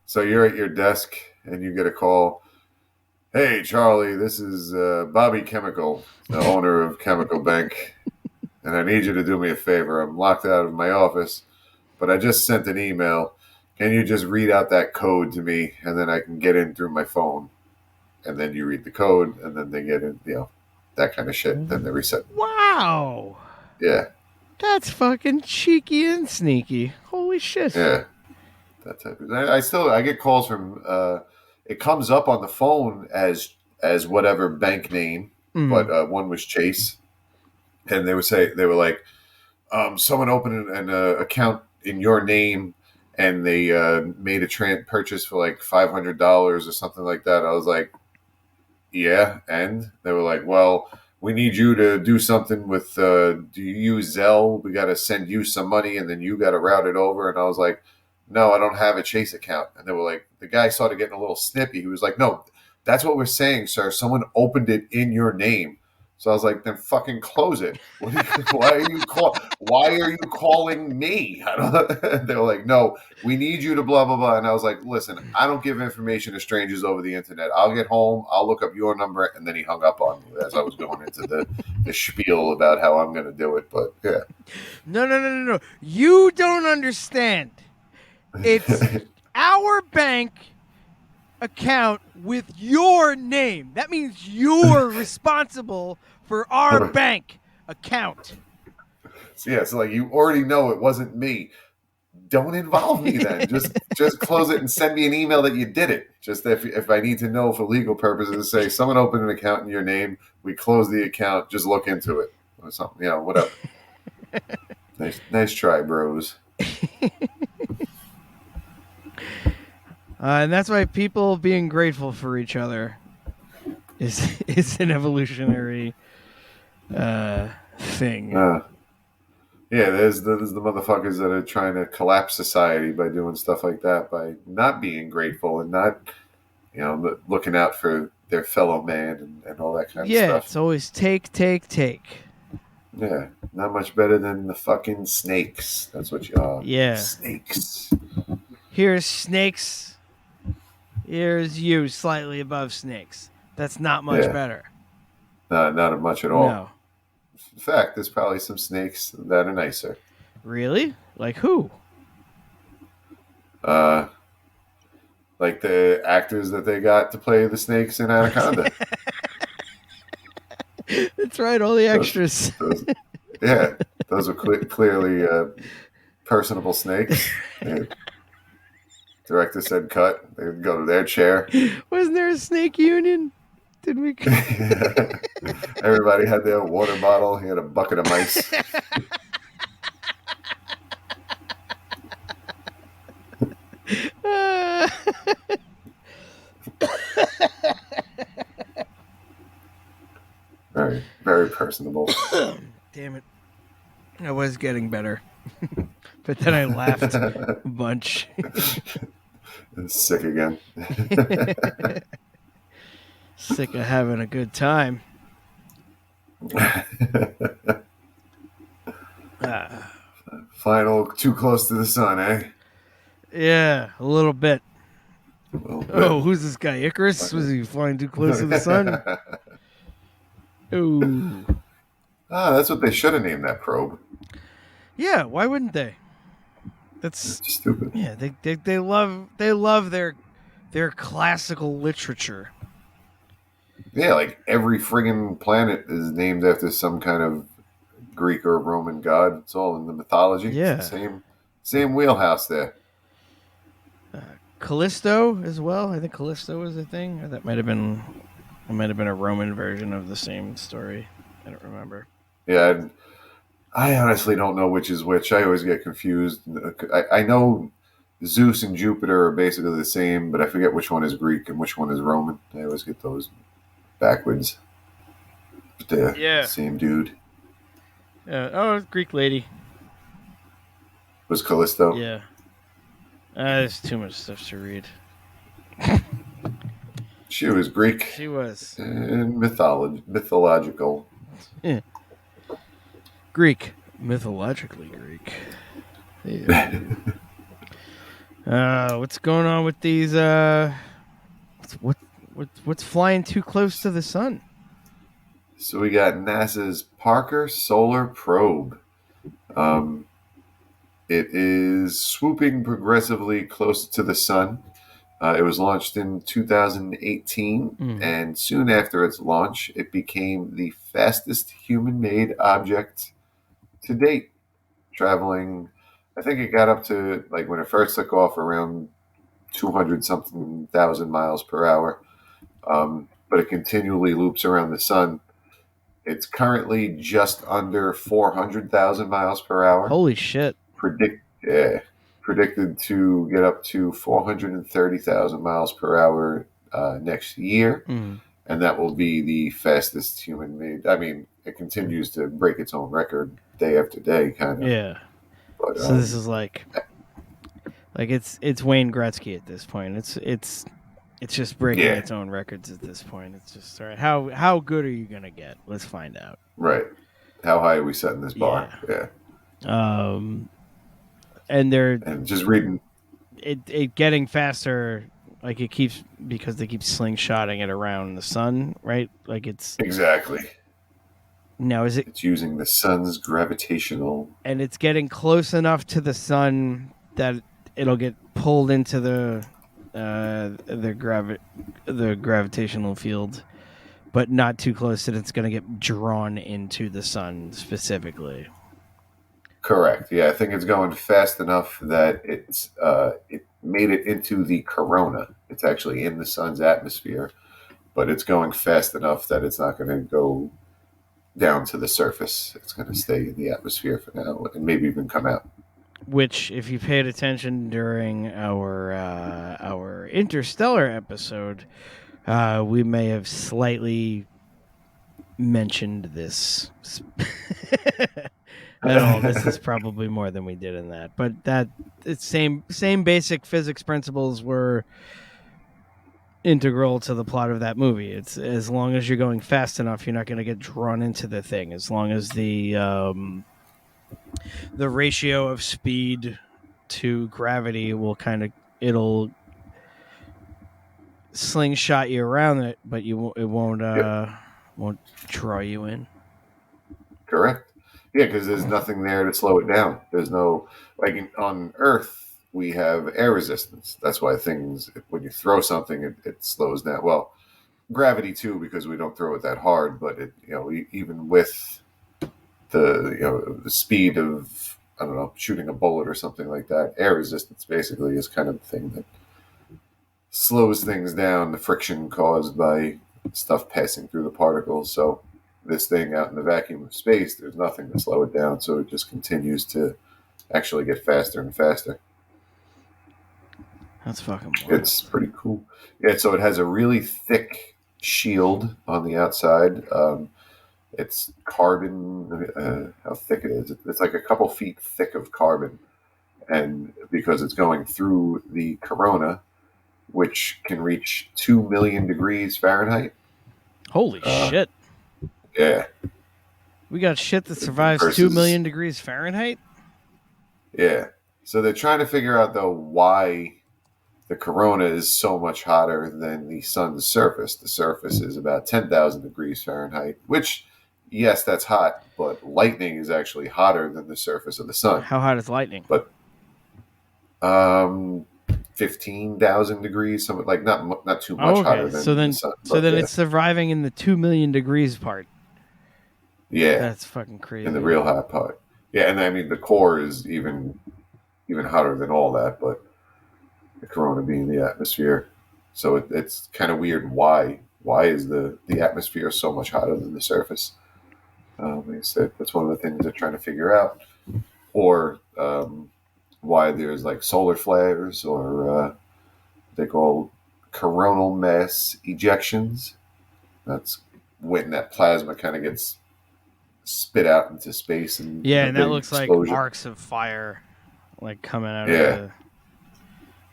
So you're at your desk and you get a call. Hey, Charlie, this is Bobby Chemical, the owner of Chemical Bank, and I need you to do me a favor. I'm locked out of my office, but I just sent an email. Can you just read out that code to me, and then I can get in through my phone? And then you read the code, and then they get in, that kind of shit. Then they reset. Wow. Yeah. That's fucking cheeky and sneaky. Holy shit. Yeah. That type of, I get calls from, it comes up on the phone as whatever bank name, but one was Chase. And they were like, someone opened an account in your name, and they made a purchase for like $500 or something like that. I was like, yeah, and they were like, well, we need you to do something with, do you use Zelle? We got to send you some money, and then you got to route it over. And I was like, no, I don't have a Chase account. And they were like, the guy started getting a little snippy. He was like, no, that's what we're saying, sir. Someone opened it in your name. So I was like, then fucking close it. Why are you calling me? They were like, no, we need you to blah, blah, blah. And I was like, listen, I don't give information to strangers over the internet. I'll get home, I'll look up your number. And then he hung up on me as I was going into the spiel about how I'm going to do it. But yeah. No. You don't understand. It's our bank account with your name. That means you're responsible for our bank account. So yeah, so like you already know it wasn't me. Don't involve me then. Just close it and send me an email that you did it. Just if I need to know for legal purposes, say someone opened an account in your name, we close the account, just look into it or something. Whatever. Nice try, bros. And that's why people being grateful for each other is an evolutionary thing. Yeah, there's the motherfuckers that are trying to collapse society by doing stuff like that, by not being grateful and not, looking out for their fellow man and all that kind of stuff. Yeah, it's always take. Yeah, not much better than the fucking snakes. That's what you are. Yeah. Snakes. Here's snakes. Here's you slightly above snakes. That's not much better. Not much at all. No. In fact, there's probably some snakes that are nicer. Really? Like who? Like the actors that they got to play the snakes in Anaconda. That's right, all the extras. Those are clearly personable snakes. Director said cut. They would go to their chair. Wasn't there a snake union? Did we? Everybody had their water bottle. He had a bucket of mice. Very, very personable. Damn it. I was getting better. But then I laughed a bunch. Sick again. Sick of having a good time. Final too close to the sun, eh? Yeah, a little bit. A little bit. Oh, who's this guy? Icarus? Was he flying too close to the sun? Ooh. That's what they should have named that probe. Yeah, why wouldn't they? That's stupid. Yeah, they love their classical literature. Yeah, like every friggin' planet is named after some kind of Greek or Roman god. It's all in the mythology. Yeah. It's the same wheelhouse there. Callisto as well. I think Callisto was a thing. Or that might have been a Roman version of the same story. I don't remember. Yeah, I honestly don't know which is which. I always get confused. I know Zeus and Jupiter are basically the same, but I forget which one is Greek and which one is Roman. I always get those backwards. But they're the same dude. Greek lady. Was Callisto? Yeah. There's too much stuff to read. She was Greek. She was. And mythological. Yeah. Greek. Mythologically Greek. Yeah. What's going on with these what's flying too close to the sun? So we got NASA's Parker Solar Probe. It is swooping progressively closer to the sun. It was launched in 2018, and soon after its launch, it became the fastest human-made object to date, traveling, I think it got up to, like when it first took off, around 200-something thousand miles per hour, but it continually loops around the sun. It's currently just under 400,000 miles per hour. Holy shit. Predicted to get up to 430,000 miles per hour next year, and that will be the fastest human-made. I mean, it continues to break its own record day after day, kind of. Yeah. But, so this is like it's Wayne Gretzky at this point. It's just breaking its own records at this point. It's just all right. How good are you gonna get? Let's find out. Right. How high are we setting this bar? Yeah. And just reading it getting faster, like it keeps, because they keep slingshotting it around the sun, right? Like it's exactly. Now is it? It's using the sun's gravitational, and it's getting close enough to the sun that it'll get pulled into the gravitational field, but not too close that it's going to get drawn into the sun specifically. Correct. Yeah, I think it's going fast enough that it made it into the corona. It's actually in the sun's atmosphere, but it's going fast enough that it's not going to go down to the surface. It's going to stay in the atmosphere for now and maybe even come out. Which, if you paid attention during our interstellar episode, we may have slightly mentioned this. I know this is probably more than we did in that, but it's same basic physics principles were integral to the plot of that movie. It's as long as you're going fast enough, you're not going to get drawn into the thing. As long as the ratio of speed to gravity it'll slingshot you around it, but it won't draw you in. Correct. Yeah, because there's nothing there to slow it down. There's no, on Earth, we have air resistance. That's why things, when you throw something, it slows down. Well, gravity too, because we don't throw it that hard. But even with the speed of, I don't know, shooting a bullet or something like that, air resistance basically is kind of the thing that slows things down. The friction caused by stuff passing through the particles. So this thing out in the vacuum of space, there's nothing to slow it down, so it just continues to actually get faster and faster. That's fucking wild. It's pretty cool. Yeah, so it has a really thick shield on the outside. It's carbon. How thick it is? It's like a couple feet thick of carbon, and because it's going through the corona, which can reach 2 million degrees Fahrenheit. Holy shit. Yeah. We got shit that survives 2 million degrees Fahrenheit? Yeah. So they're trying to figure out, though, why the corona is so much hotter than the sun's surface. The surface is about 10,000 degrees Fahrenheit, which, yes, that's hot, but lightning is actually hotter than the surface of the sun. How hot is lightning? But 15,000 degrees, something like not too much hotter than the sun. So then it's surviving in the 2 million degrees part. Yeah. That's fucking crazy. In the real hot part. Yeah, and I mean the core is even hotter than all that, but the corona being the atmosphere. So it's kind of weird why is the atmosphere so much hotter than the surface? Like I said, that's one of the things they're trying to figure out. Or why there's like solar flares, or they call coronal mass ejections. That's when that plasma kind of gets spit out into space, and and that looks explosion. like arcs of fire, like coming out of the.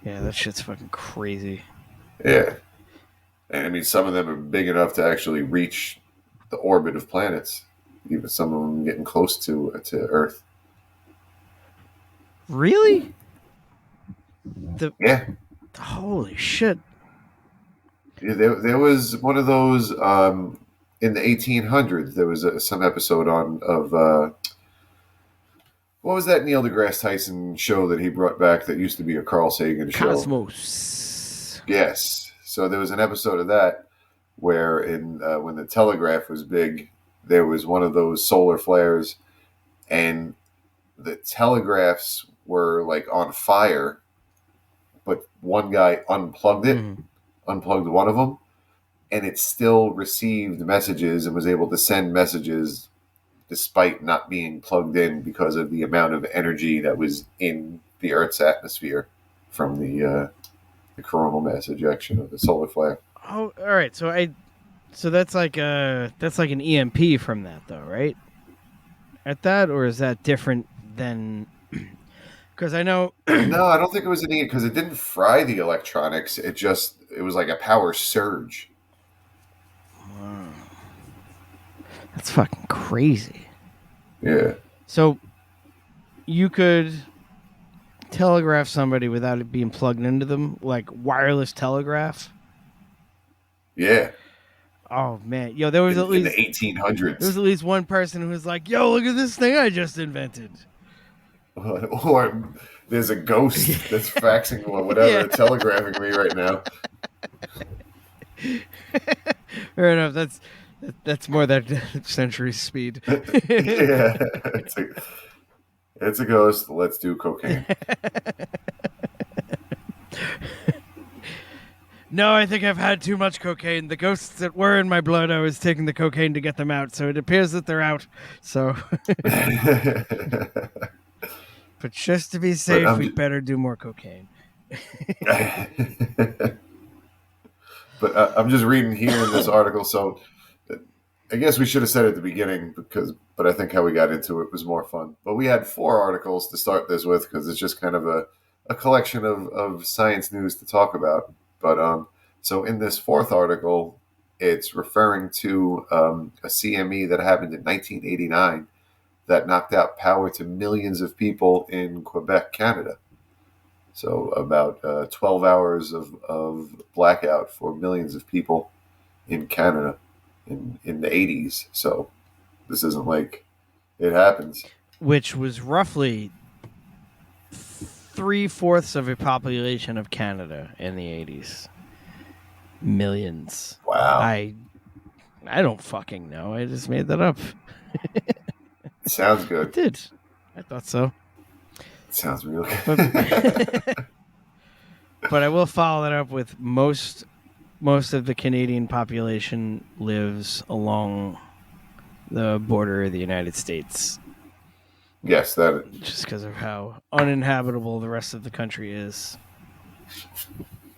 Yeah, that shit's fucking crazy. Yeah, and I mean, some of them are big enough to actually reach the orbit of planets. Even some of them getting close to Earth. Really? Yeah. Holy shit. Yeah, there was one of those in the 1800s. There was some episode of what was that Neil deGrasse Tyson show that he brought back that used to be a Carl Sagan show? Cosmos. Yes. So there was an episode of that where when the telegraph was big, there was one of those solar flares, and the telegraphs were like on fire, but one guy unplugged one of them, and it still received messages and was able to send messages despite not being plugged in because of the amount of energy that was in the Earth's atmosphere from the coronal mass ejection of the solar flare. Oh, all right. So that's like an EMP from that, though, right? At that, or is that different than? Because I know. No, I don't think it was an EMP because it didn't fry the electronics. It was like a power surge. Wow. That's fucking crazy. Yeah. So you could telegraph somebody without it being plugged into them, like wireless telegraph? Yeah. Oh, man. Yo, there was at least... in the 1800s. There was at least one person who was like, yo, look at this thing I just invented. or there's a ghost that's faxing or whatever, telegraphing me right now. Fair enough. That's more that century speed. Yeah, it's a ghost. Let's do cocaine. No, I think I've had too much cocaine. The ghosts that were in my blood, I was taking the cocaine to get them out, so it appears that they're out. So, but just to be safe, we better do more cocaine. But I'm just reading here in this article, so I guess we should have said it at the beginning, but I think how we got into it was more fun. But we had 4 articles to start this with because it's just kind of a collection of science news to talk about. But so in this 4th article, it's referring to a CME that happened in 1989 that knocked out power to millions of people in Quebec, Canada. So about 12 hours of blackout for millions of people in Canada in the 80s. So this isn't like it happens. Which was roughly 3/4 of a population of Canada in the 80s. Millions. Wow. I don't fucking know. I just made that up. Sounds good. I did. I thought so. Sounds real good. But I will follow that up with most of the Canadian population lives along the border of the United States. Yes, that just because of how uninhabitable the rest of the country is.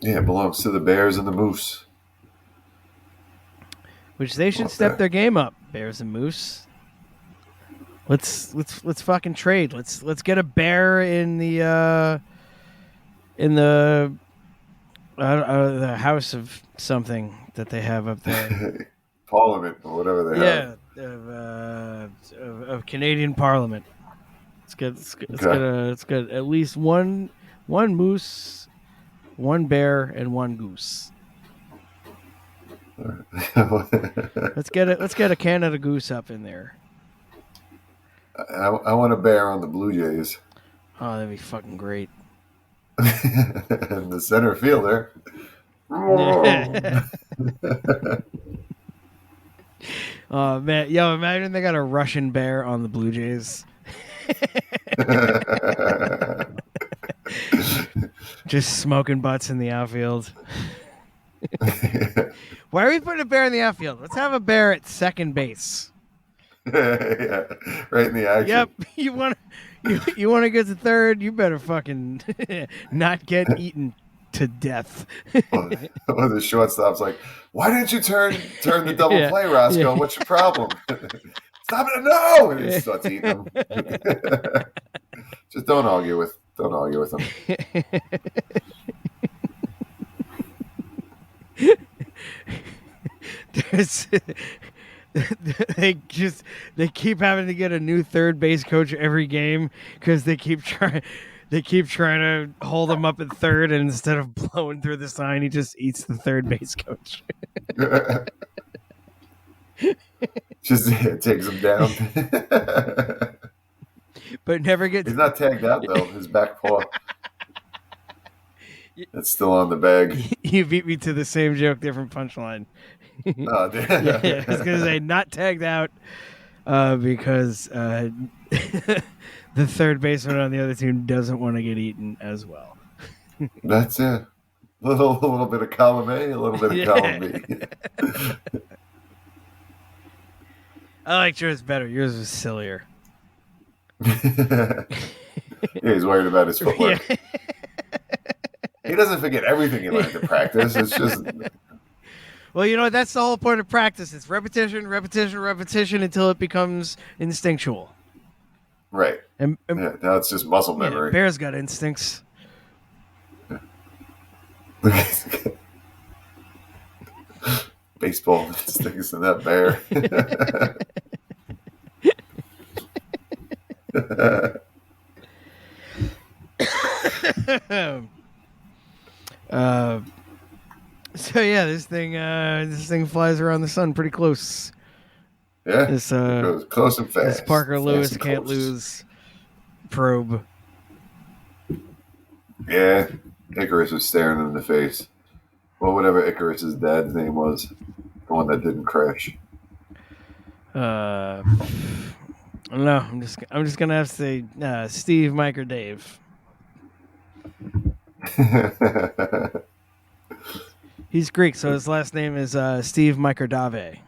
Yeah, it belongs to the bears and the moose. Which they should step their game up, bears and moose. Let's fucking trade. Let's get a bear in the house of something that they have up there. Parliament or whatever they have. Yeah, of Canadian Parliament. Let's get at least one moose, one bear, and one goose. Let's get a Canada goose up in there. I want a bear on the Blue Jays. Oh, that'd be fucking great. And the center fielder. Oh man, yo! Imagine they got a Russian bear on the Blue Jays. Just smoking butts in the outfield. Why are we putting a bear in the outfield? Let's have a bear at second base. Yeah, right in the action. Yep, you want to get to third, you better fucking not get eaten to death. Or the shortstop's like, why didn't you turn the double play, Roscoe? Yeah. What's your problem? Stop it! No! And he starts eating them. Just don't argue with them. They keep having to get a new third base coach every game because they keep trying to hold him up at third, and instead of blowing through the sign, he just eats the third base coach. Just takes him down. But never gets. He's not tagged out though. His back paw. It's still on the bag. You beat me to the same joke, different punchline. Oh, damn. Yeah, I was gonna say not tagged out because the third baseman on the other team doesn't want to get eaten as well. That's it. A little bit of column A, a little bit of column B. I like yours better. Yours was sillier. Yeah, he's worried about his footwork. Yeah. He doesn't forget everything he learned to practice. It's just... Well, that's the whole point of practice. It's repetition, repetition, repetition until it becomes instinctual. Right. And now it's just muscle memory. Yeah, bears got instincts. Baseball instincts in that bear. So yeah, this thing flies around the sun pretty close. Yeah, this goes close and fast. This Parker Lewis can't lose probe Yeah, Icarus was staring him in the face. Well, whatever Icarus's dad's name was, the one that didn't crash. No, I'm just gonna have to say Steve, Mike, or Dave. He's Greek, so his last name is Steve Microdave.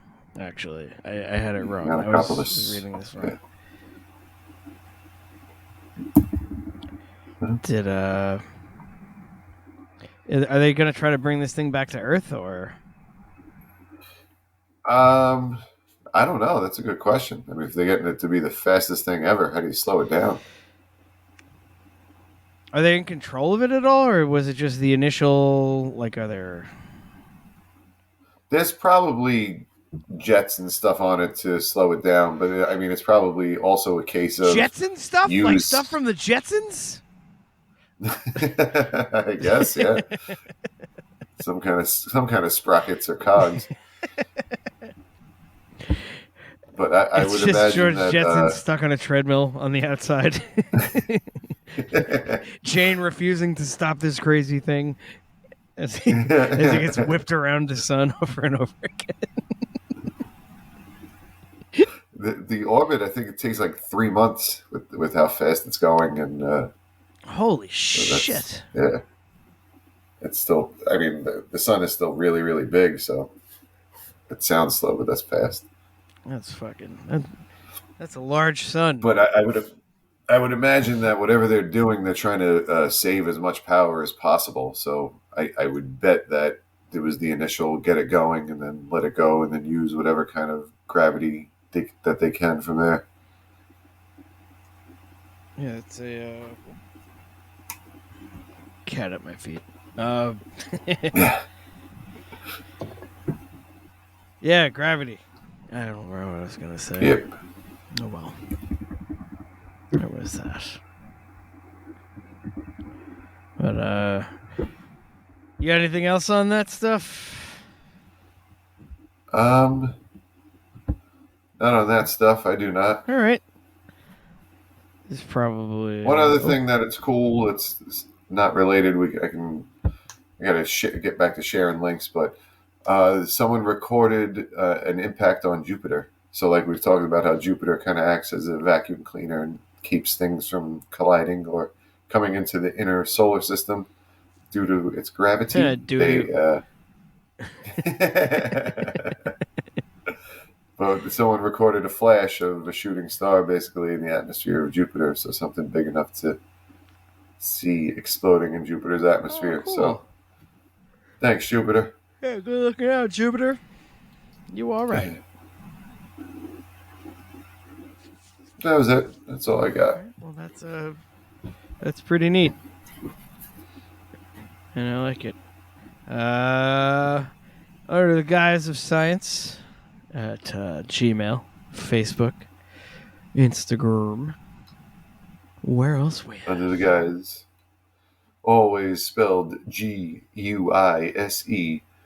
Actually, I had it wrong. I was reading this wrong. Yeah. Are they going to try to bring this thing back to Earth, or? I don't know. That's a good question. I mean, if they're getting it to be the fastest thing ever, how do you slow it down? Are they in control of it at all, or was it just the initial? Like, are there? There's probably jets and stuff on it to slow it down, but I mean, it's probably also a case of Jetson stuff, like stuff from the Jetsons. I guess, yeah. some kind of sprockets or cogs. But I would imagine George that Jetson stuck on a treadmill on the outside. Jane refusing to stop this crazy thing as he gets whipped around the sun over and over again. The orbit, I think it takes like 3 months with how fast it's going, and holy shit! Yeah, it's still. I mean, the sun is still really, really big, so it sounds slow, but that's fast. That's a large sun. But I would imagine that whatever they're doing, they're trying to save as much power as possible. So I would bet that it was the initial get it going and then let it go and then use whatever kind of gravity that they can from there. Yeah, it's a cat at my feet. Yeah, gravity. I don't remember what I was gonna say. Yep. Oh well. Where was that? But you got anything else on that stuff? Not on that stuff. I do not. All right. It's probably one other thing that it's cool. It's not related. I gotta get back to sharing links, but someone recorded an impact on Jupiter. So, like we've talked about, how Jupiter kind of acts as a vacuum cleaner and keeps things from colliding or coming into the inner solar system due to its gravity. But someone recorded a flash of a shooting star basically in the atmosphere of Jupiter, so something big enough to see exploding in Jupiter's atmosphere. Oh, cool. So, thanks, Jupiter. Yeah, good looking out, Jupiter. You all right? That was it. That's all I got. Well, that's pretty neat, and I like it. Under the guise of science at Gmail, Facebook, Instagram. Where else we at? Under the guise, always spelled Guise.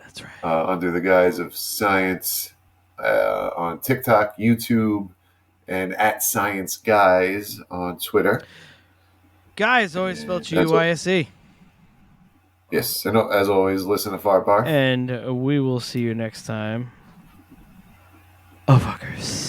That's right. Under the guise of science, on TikTok, YouTube, and at Science Guys on Twitter. Guys always spelled Guise. Yes, and as always, listen to Far Bar. And we will see you next time. Oh, fuckers.